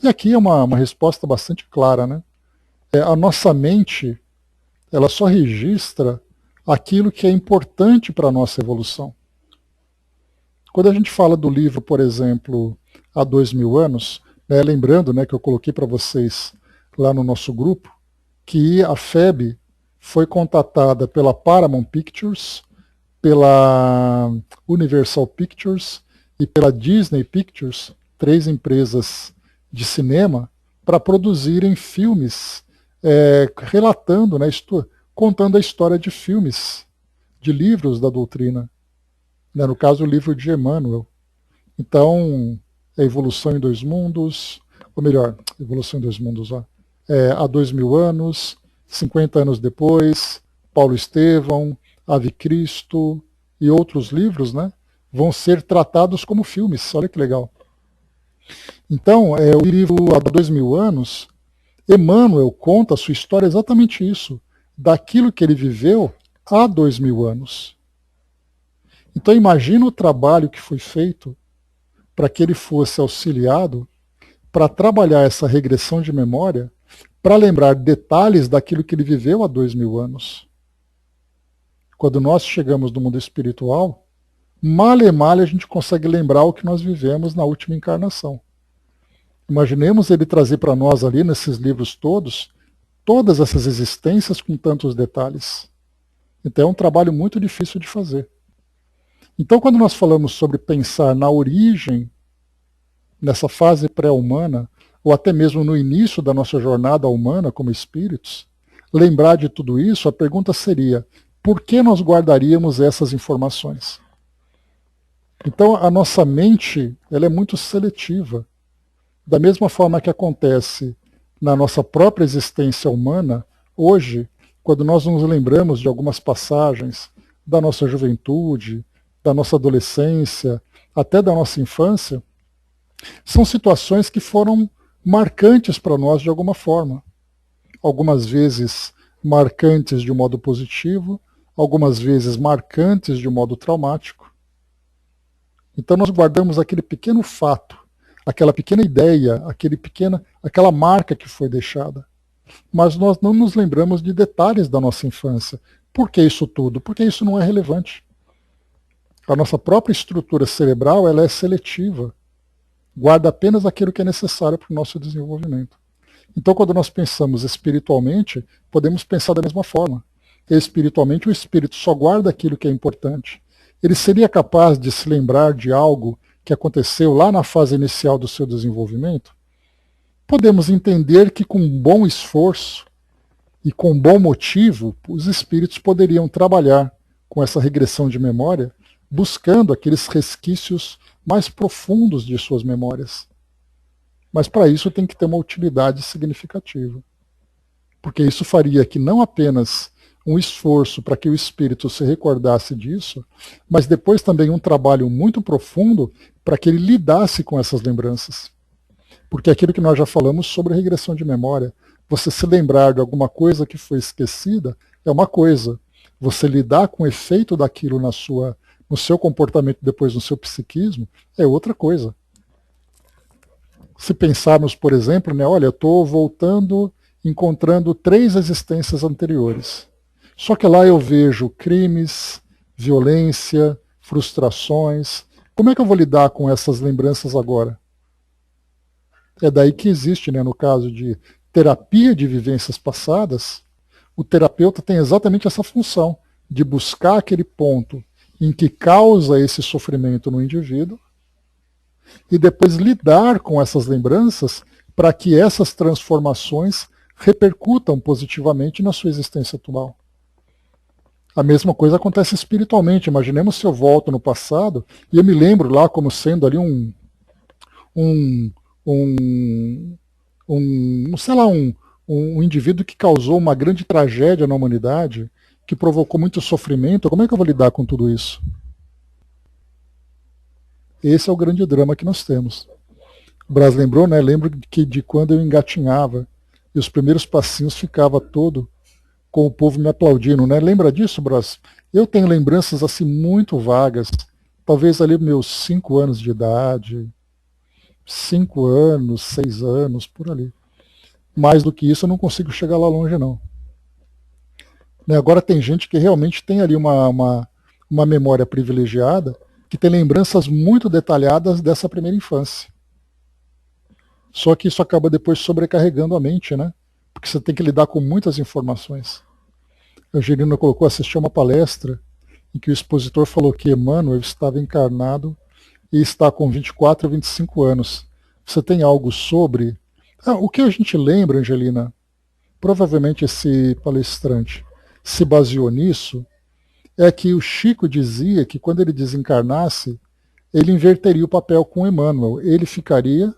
E aqui é uma resposta bastante clara, A nossa mente, ela só registra aquilo que é importante para a nossa evolução. Quando a gente fala do livro, por exemplo, Há 2000 anos, lembrando que eu coloquei para vocês lá no nosso grupo, que a FEB foi contatada pela Paramount Pictures, pela Universal Pictures e pela Disney Pictures, 3 empresas de cinema, para produzirem filmes relatando, contando a história de filmes, de livros da doutrina. No caso, o livro de Emmanuel. Então, a Evolução em Dois Mundos, ou melhor, Evolução em Dois Mundos, Há 2000 anos, 50 anos depois, Paulo Estevão, Ave Cristo e outros livros, vão ser tratados como filmes. Olha que legal. Então, o livro Há 2000 anos, Emmanuel conta a sua história exatamente isso, daquilo que ele viveu há 2000 anos. Então imagina o trabalho que foi feito para que ele fosse auxiliado para trabalhar essa regressão de memória, para lembrar detalhes daquilo que ele viveu há 2000 anos. Quando nós chegamos no mundo espiritual, mal e mal a gente consegue lembrar o que nós vivemos na última encarnação. Imaginemos ele trazer para nós ali, nesses livros todos, todas essas existências com tantos detalhes. Então é um trabalho muito difícil de fazer. Então quando nós falamos sobre pensar na origem, nessa fase pré-humana, ou até mesmo no início da nossa jornada humana como espíritos, lembrar de tudo isso, a pergunta seria, por que nós guardaríamos essas informações? Então, a nossa mente ela é muito seletiva. Da mesma forma que acontece na nossa própria existência humana, hoje, quando nós nos lembramos de algumas passagens da nossa juventude, da nossa adolescência, até da nossa infância, são situações que foram marcantes para nós de alguma forma. Algumas vezes marcantes de um modo positivo, algumas vezes marcantes de um modo traumático. Então nós guardamos aquele pequeno fato, aquela pequena ideia, aquela marca que foi deixada. Mas nós não nos lembramos de detalhes da nossa infância. Por que isso tudo? Porque isso não é relevante. A nossa própria estrutura cerebral ela é seletiva. Guarda apenas aquilo que é necessário para o nosso desenvolvimento. Então, quando nós pensamos espiritualmente, podemos pensar da mesma forma. Espiritualmente, o espírito só guarda aquilo que é importante. Ele seria capaz de se lembrar de algo que aconteceu lá na fase inicial do seu desenvolvimento? Podemos entender que com um bom esforço e com um bom motivo, os espíritos poderiam trabalhar com essa regressão de memória, buscando aqueles resquícios mais profundos de suas memórias. Mas para isso tem que ter uma utilidade significativa. Porque isso faria que não apenas um esforço para que o espírito se recordasse disso, mas depois também um trabalho muito profundo para que ele lidasse com essas lembranças. Porque aquilo que nós já falamos sobre regressão de memória, você se lembrar de alguma coisa que foi esquecida é uma coisa. Você lidar com o efeito daquilo no seu comportamento depois no seu psiquismo é outra coisa. Se pensarmos, por exemplo, olha, eu estou voltando, encontrando 3 existências anteriores. Só que lá eu vejo crimes, violência, frustrações. Como é que eu vou lidar com essas lembranças agora? É daí que existe, no caso de terapia de vivências passadas, o terapeuta tem exatamente essa função, de buscar aquele ponto em que causa esse sofrimento no indivíduo e depois lidar com essas lembranças para que essas transformações repercutam positivamente na sua existência atual. A mesma coisa acontece espiritualmente. Imaginemos se eu volto no passado e eu me lembro lá como sendo ali um indivíduo que causou uma grande tragédia na humanidade, que provocou muito sofrimento. Como é que eu vou lidar com tudo isso? Esse é o grande drama que nós temos. O Brás lembrou, lembro de quando eu engatinhava e os primeiros passinhos ficava todo com o povo me aplaudindo, Lembra disso, Brás? Eu tenho lembranças assim muito vagas, talvez ali meus 5 anos de idade, 5 anos, 6 anos, por ali. Mais do que isso eu não consigo chegar lá longe, não. Agora tem gente que realmente tem ali uma memória privilegiada, que tem lembranças muito detalhadas dessa primeira infância. Só que isso acaba depois sobrecarregando a mente, Porque você tem que lidar com muitas informações. A Angelina colocou, assistiu uma palestra em que o expositor falou que Emmanuel estava encarnado e está com 24 a 25 anos. Você tem algo sobre... o que a gente lembra, Angelina, provavelmente esse palestrante se baseou nisso, é que o Chico dizia que quando ele desencarnasse, ele inverteria o papel com Emmanuel. Ele ficaria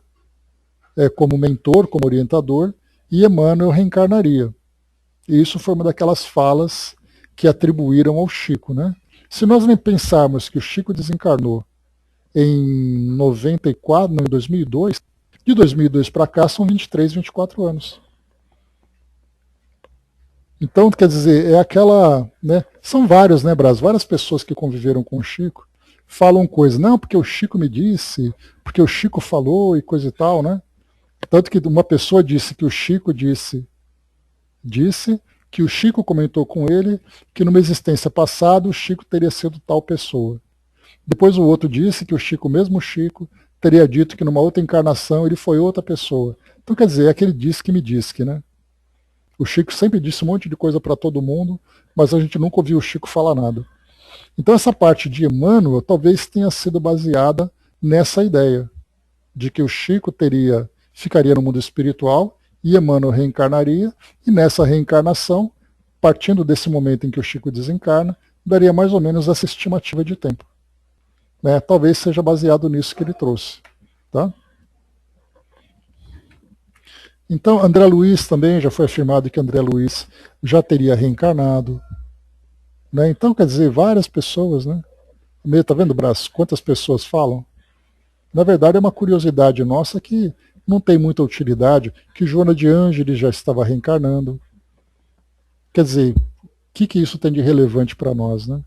como mentor, como orientador, e Emmanuel reencarnaria. E isso foi uma daquelas falas que atribuíram ao Chico. Se nós nem pensarmos que o Chico desencarnou em 94, não, em 2002, de 2002 para cá são 23, 24 anos. Então, quer dizer, é aquela... são vários, Brás? Várias pessoas que conviveram com o Chico falam coisas. Não, porque o Chico me disse, porque o Chico falou e coisa e tal, Tanto que uma pessoa disse que o Chico disse que o Chico comentou com ele que numa existência passada o Chico teria sido tal pessoa. Depois o outro disse que o mesmo Chico, teria dito que numa outra encarnação ele foi outra pessoa. Então, quer dizer, é aquele disse que me disse, O Chico sempre disse um monte de coisa para todo mundo, mas a gente nunca ouviu o Chico falar nada. Então essa parte de Emmanuel talvez tenha sido baseada nessa ideia, de que o Chico ficaria no mundo espiritual e Emmanuel reencarnaria, e nessa reencarnação partindo desse momento em que o Chico desencarna, daria mais ou menos essa estimativa de tempo. Né? Talvez seja baseado nisso que ele trouxe. Tá? Então, André Luiz também, já foi afirmado que André Luiz já teria reencarnado. Né? Então, quer dizer, várias pessoas, né? Tá vendo, Brás? Quantas pessoas falam? Na verdade, é uma curiosidade nossa que não tem muita utilidade, que Joana de Ângeles já estava reencarnando. Quer dizer, o que isso tem de relevante para nós, né?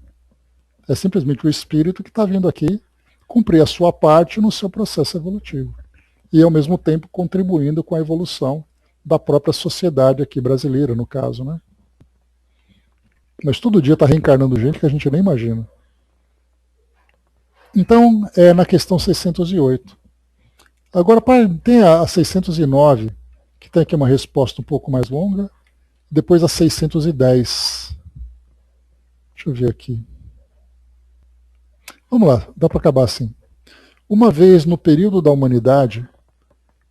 É simplesmente o espírito que está vindo aqui cumprir a sua parte no seu processo evolutivo. E, ao mesmo tempo, contribuindo com a evolução da própria sociedade aqui brasileira, no caso, né? Mas todo dia está reencarnando gente que a gente nem imagina. Então, é na questão 608. Agora, tem a 609, que tem aqui uma resposta um pouco mais longa. Depois a 610. Deixa eu ver aqui. Vamos lá, dá para acabar assim. Uma vez no período da humanidade,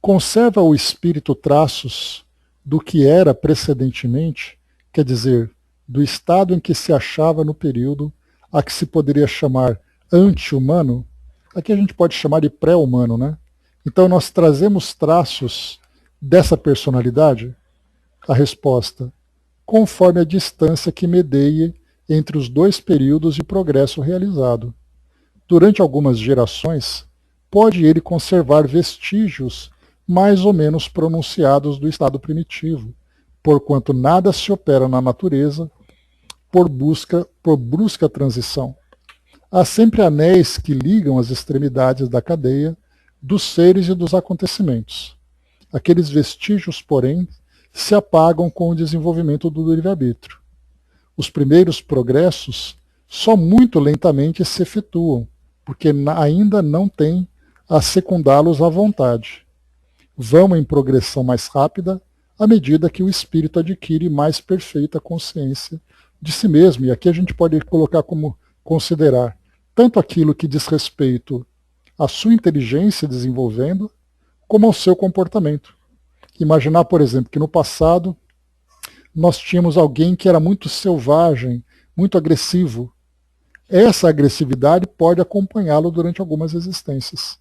conserva o espírito traços do que era precedentemente, quer dizer, do estado em que se achava no período a que se poderia chamar anti-humano. Aqui a gente pode chamar de pré-humano, né? Então nós trazemos traços dessa personalidade? A resposta: conforme a distância que medeie entre os dois períodos de progresso realizado. Durante algumas gerações, pode ele conservar vestígios mais ou menos pronunciados do estado primitivo, porquanto nada se opera na natureza por brusca transição. Há sempre anéis que ligam as extremidades da cadeia dos seres e dos acontecimentos. Aqueles vestígios, porém, se apagam com o desenvolvimento do livre-arbítrio. Os primeiros progressos só muito lentamente se efetuam, porque ainda não têm a secundá-los à vontade. Vão em progressão mais rápida à medida que o espírito adquire mais perfeita consciência de si mesmo. E aqui a gente pode colocar como considerar tanto aquilo que diz respeito à sua inteligência desenvolvendo, como ao seu comportamento. Imaginar, por exemplo, que no passado nós tínhamos alguém que era muito selvagem, muito agressivo. Essa agressividade pode acompanhá-lo durante algumas existências,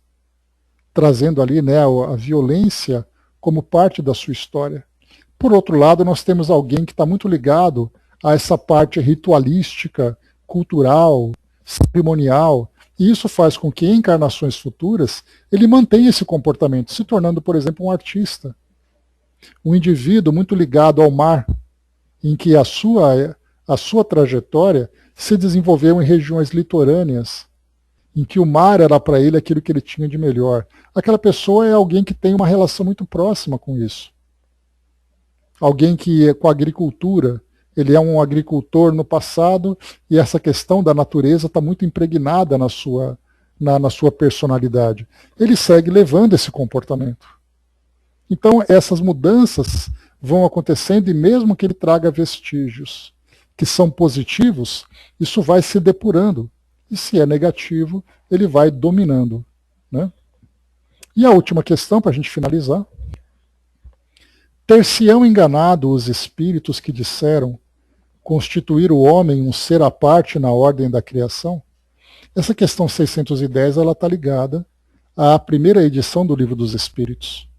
trazendo ali, né, a violência como parte da sua história. Por outro lado, nós temos alguém que está muito ligado a essa parte ritualística, cultural, cerimonial, e isso faz com que em encarnações futuras ele mantenha esse comportamento, se tornando, por exemplo, um artista. Um indivíduo muito ligado ao mar, em que a sua trajetória se desenvolveu em regiões litorâneas, em que o mar era para ele aquilo que ele tinha de melhor. Aquela pessoa é alguém que tem uma relação muito próxima com isso. Alguém que, com a agricultura, ele é um agricultor no passado e essa questão da natureza está muito impregnada na sua personalidade. Ele segue levando esse comportamento. Então, essas mudanças vão acontecendo e mesmo que ele traga vestígios que são positivos, isso vai se depurando. E se é negativo, ele vai dominando. Né? E a última questão, para a gente finalizar. Ter-se-ão enganado os espíritos que disseram constituir o homem um ser à parte na ordem da criação? Essa questão 610 ela está ligada à primeira edição do Livro dos Espíritos.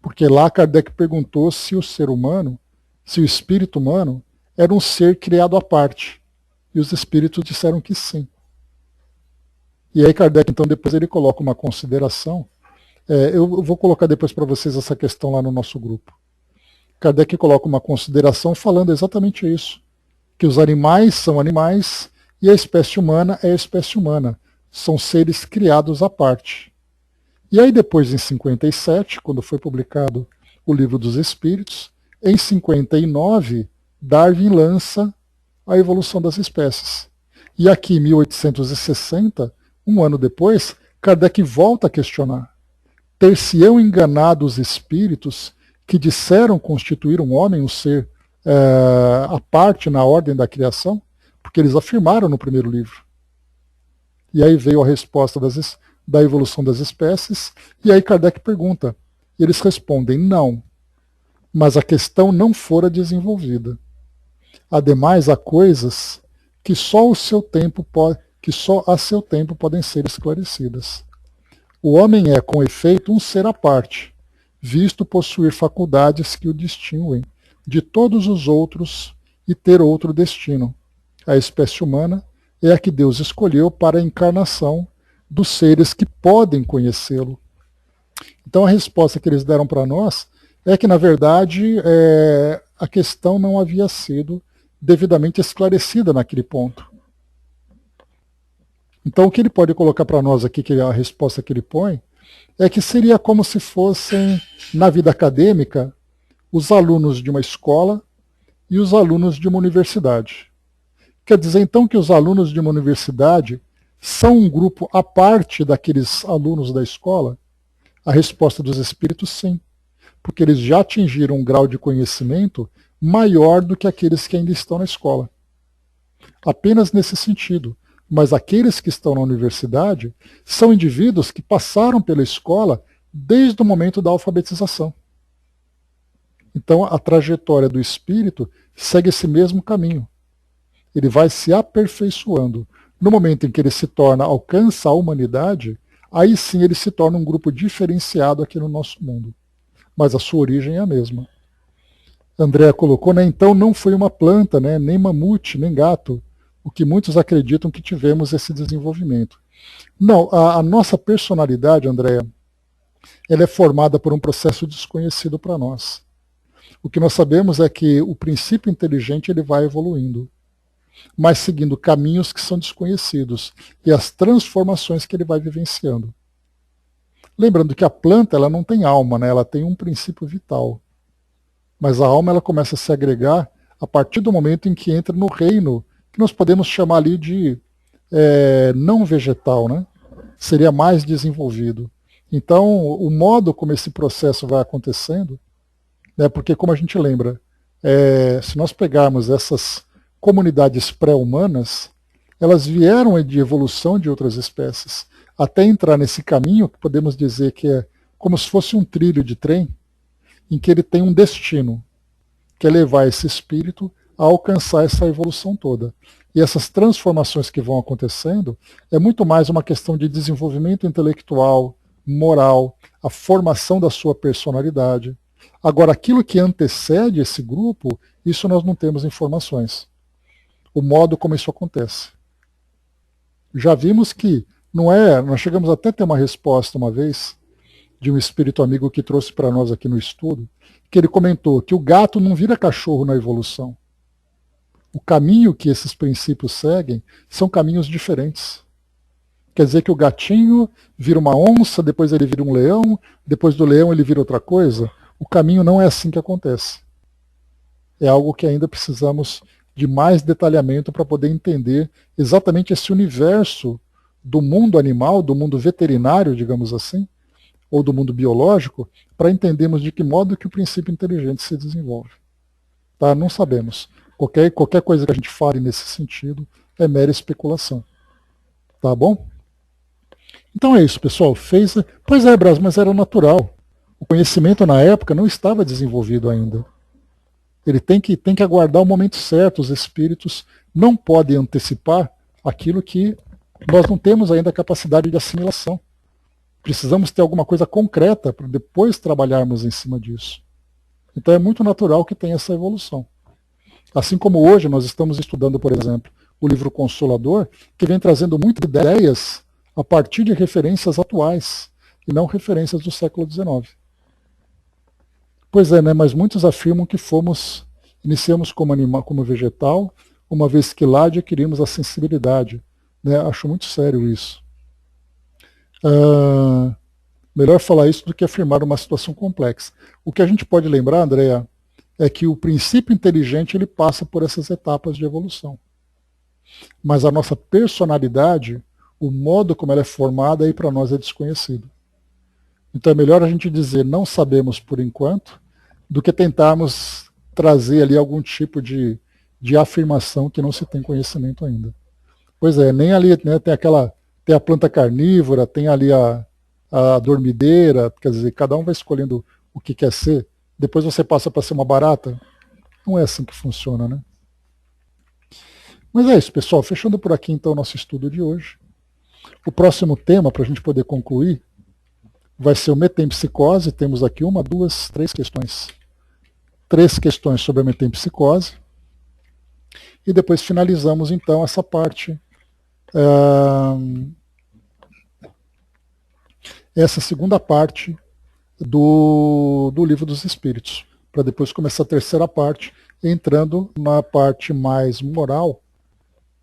Porque lá Kardec perguntou se o ser humano, se o espírito humano, era um ser criado à parte. E os espíritos disseram que sim. E aí Kardec, então, depois ele coloca uma consideração. Eu vou colocar depois para vocês essa questão lá no nosso grupo. Kardec coloca uma consideração falando exatamente isso. Que os animais são animais e a espécie humana é a espécie humana. São seres criados à parte. E aí depois, em 57, quando foi publicado o Livro dos Espíritos, em 59, Darwin lança a evolução das espécies. E aqui, em 1860, um ano depois, Kardec volta a questionar. Ter-se-ão enganado os espíritos que disseram constituir um homem, um ser à parte na ordem da criação? Porque eles afirmaram no primeiro livro. E aí veio a resposta da evolução das espécies, e aí Kardec pergunta. E eles respondem, não, mas a questão não fora desenvolvida. Ademais, há coisas que só a seu tempo podem ser esclarecidas. O homem é, com efeito, um ser à parte, visto possuir faculdades que o distinguem de todos os outros e ter outro destino. A espécie humana é a que Deus escolheu para a encarnação dos seres que podem conhecê-lo. Então a resposta que eles deram para nós é que, na verdade, a questão não havia sido devidamente esclarecida naquele ponto. Então o que ele pode colocar para nós aqui, que a resposta que ele põe, é que seria como se fossem, na vida acadêmica, os alunos de uma escola e os alunos de uma universidade. Quer dizer, então, que os alunos de uma universidade são um grupo à parte daqueles alunos da escola? A resposta dos espíritos, sim, porque eles já atingiram um grau de conhecimento maior do que aqueles que ainda estão na escola. Apenas nesse sentido. Mas aqueles que estão na universidade são indivíduos que passaram pela escola desde o momento da alfabetização. Então a trajetória do espírito segue esse mesmo caminho. Ele vai se aperfeiçoando. No momento em que ele alcança a humanidade, aí sim ele se torna um grupo diferenciado aqui no nosso mundo. Mas a sua origem é a mesma. André colocou, né, então não foi uma planta, né, nem mamute, nem gato, o que muitos acreditam que tivemos esse desenvolvimento. Não, a nossa personalidade, Andréa, ela é formada por um processo desconhecido para nós. O que nós sabemos é que o princípio inteligente ele vai evoluindo, mas seguindo caminhos que são desconhecidos e as transformações que ele vai vivenciando. Lembrando que a planta ela não tem alma, né? Ela tem um princípio vital. Mas a alma ela começa a se agregar a partir do momento em que entra no reino que nós podemos chamar ali de não vegetal, né? Seria mais desenvolvido. Então, o modo como esse processo vai acontecendo, né, porque como a gente lembra, se nós pegarmos essas comunidades pré-humanas, elas vieram de evolução de outras espécies, até entrar nesse caminho que podemos dizer que é como se fosse um trilho de trem, em que ele tem um destino, que é levar esse espírito a alcançar essa evolução toda. E essas transformações que vão acontecendo é muito mais uma questão de desenvolvimento intelectual, moral, a formação da sua personalidade. Agora, aquilo que antecede esse grupo, isso nós não temos informações. O modo como isso acontece. Já vimos que nós chegamos até a ter uma resposta uma vez de um espírito amigo que trouxe para nós aqui no estudo, que ele comentou que o gato não vira cachorro na evolução. O caminho que esses princípios seguem são caminhos diferentes. Quer dizer que o gatinho vira uma onça, depois ele vira um leão, depois do leão ele vira outra coisa. O caminho não é assim que acontece. É algo que ainda precisamos de mais detalhamento para poder entender exatamente esse universo do mundo animal, do mundo veterinário, digamos assim, ou do mundo biológico, para entendermos de que modo que o princípio inteligente se desenvolve. Tá? Não sabemos. Qualquer coisa que a gente fale nesse sentido é mera especulação. Tá bom? Então é isso, pessoal. Pois é, Bras, mas era natural. O conhecimento na época não estava desenvolvido ainda. Ele tem que aguardar o momento certo. Os espíritos não podem antecipar aquilo que nós não temos ainda a capacidade de assimilação. Precisamos ter alguma coisa concreta para depois trabalharmos em cima disso. Então é muito natural que tenha essa evolução. Assim como hoje nós estamos estudando, por exemplo, o livro Consolador, que vem trazendo muitas ideias a partir de referências atuais e não referências do século XIX. Pois é, né? Mas muitos afirmam que iniciamos como animal, como vegetal, uma vez que lá adquirimos a sensibilidade. Né? Acho muito sério isso. Melhor falar isso do que afirmar uma situação complexa. O que a gente pode lembrar, Andréa, é que o princípio inteligente ele passa por essas etapas de evolução. Mas a nossa personalidade, o modo como ela é formada, aí para nós é desconhecido. Então é melhor a gente dizer não sabemos por enquanto, do que tentarmos trazer ali algum tipo de afirmação que não se tem conhecimento ainda. Pois é, nem ali, né, tem a planta carnívora, tem ali a dormideira, quer dizer, cada um vai escolhendo o que quer ser. Depois você passa para ser uma barata. Não é assim que funciona, né? Mas é isso, pessoal. Fechando por aqui, então, o nosso estudo de hoje. O próximo tema, para a gente poder concluir, vai ser o metempsicose. Temos aqui uma, duas, três questões. Três questões sobre a metempsicose. E depois finalizamos, então, essa parte, essa segunda parte do Livro dos Espíritos, para depois começar a terceira parte, entrando na parte mais moral,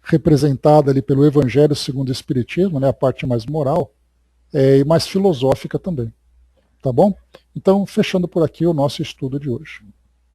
representada ali pelo Evangelho segundo o Espiritismo, né, a parte mais moral, e mais filosófica também. Tá bom? Então, fechando por aqui o nosso estudo de hoje.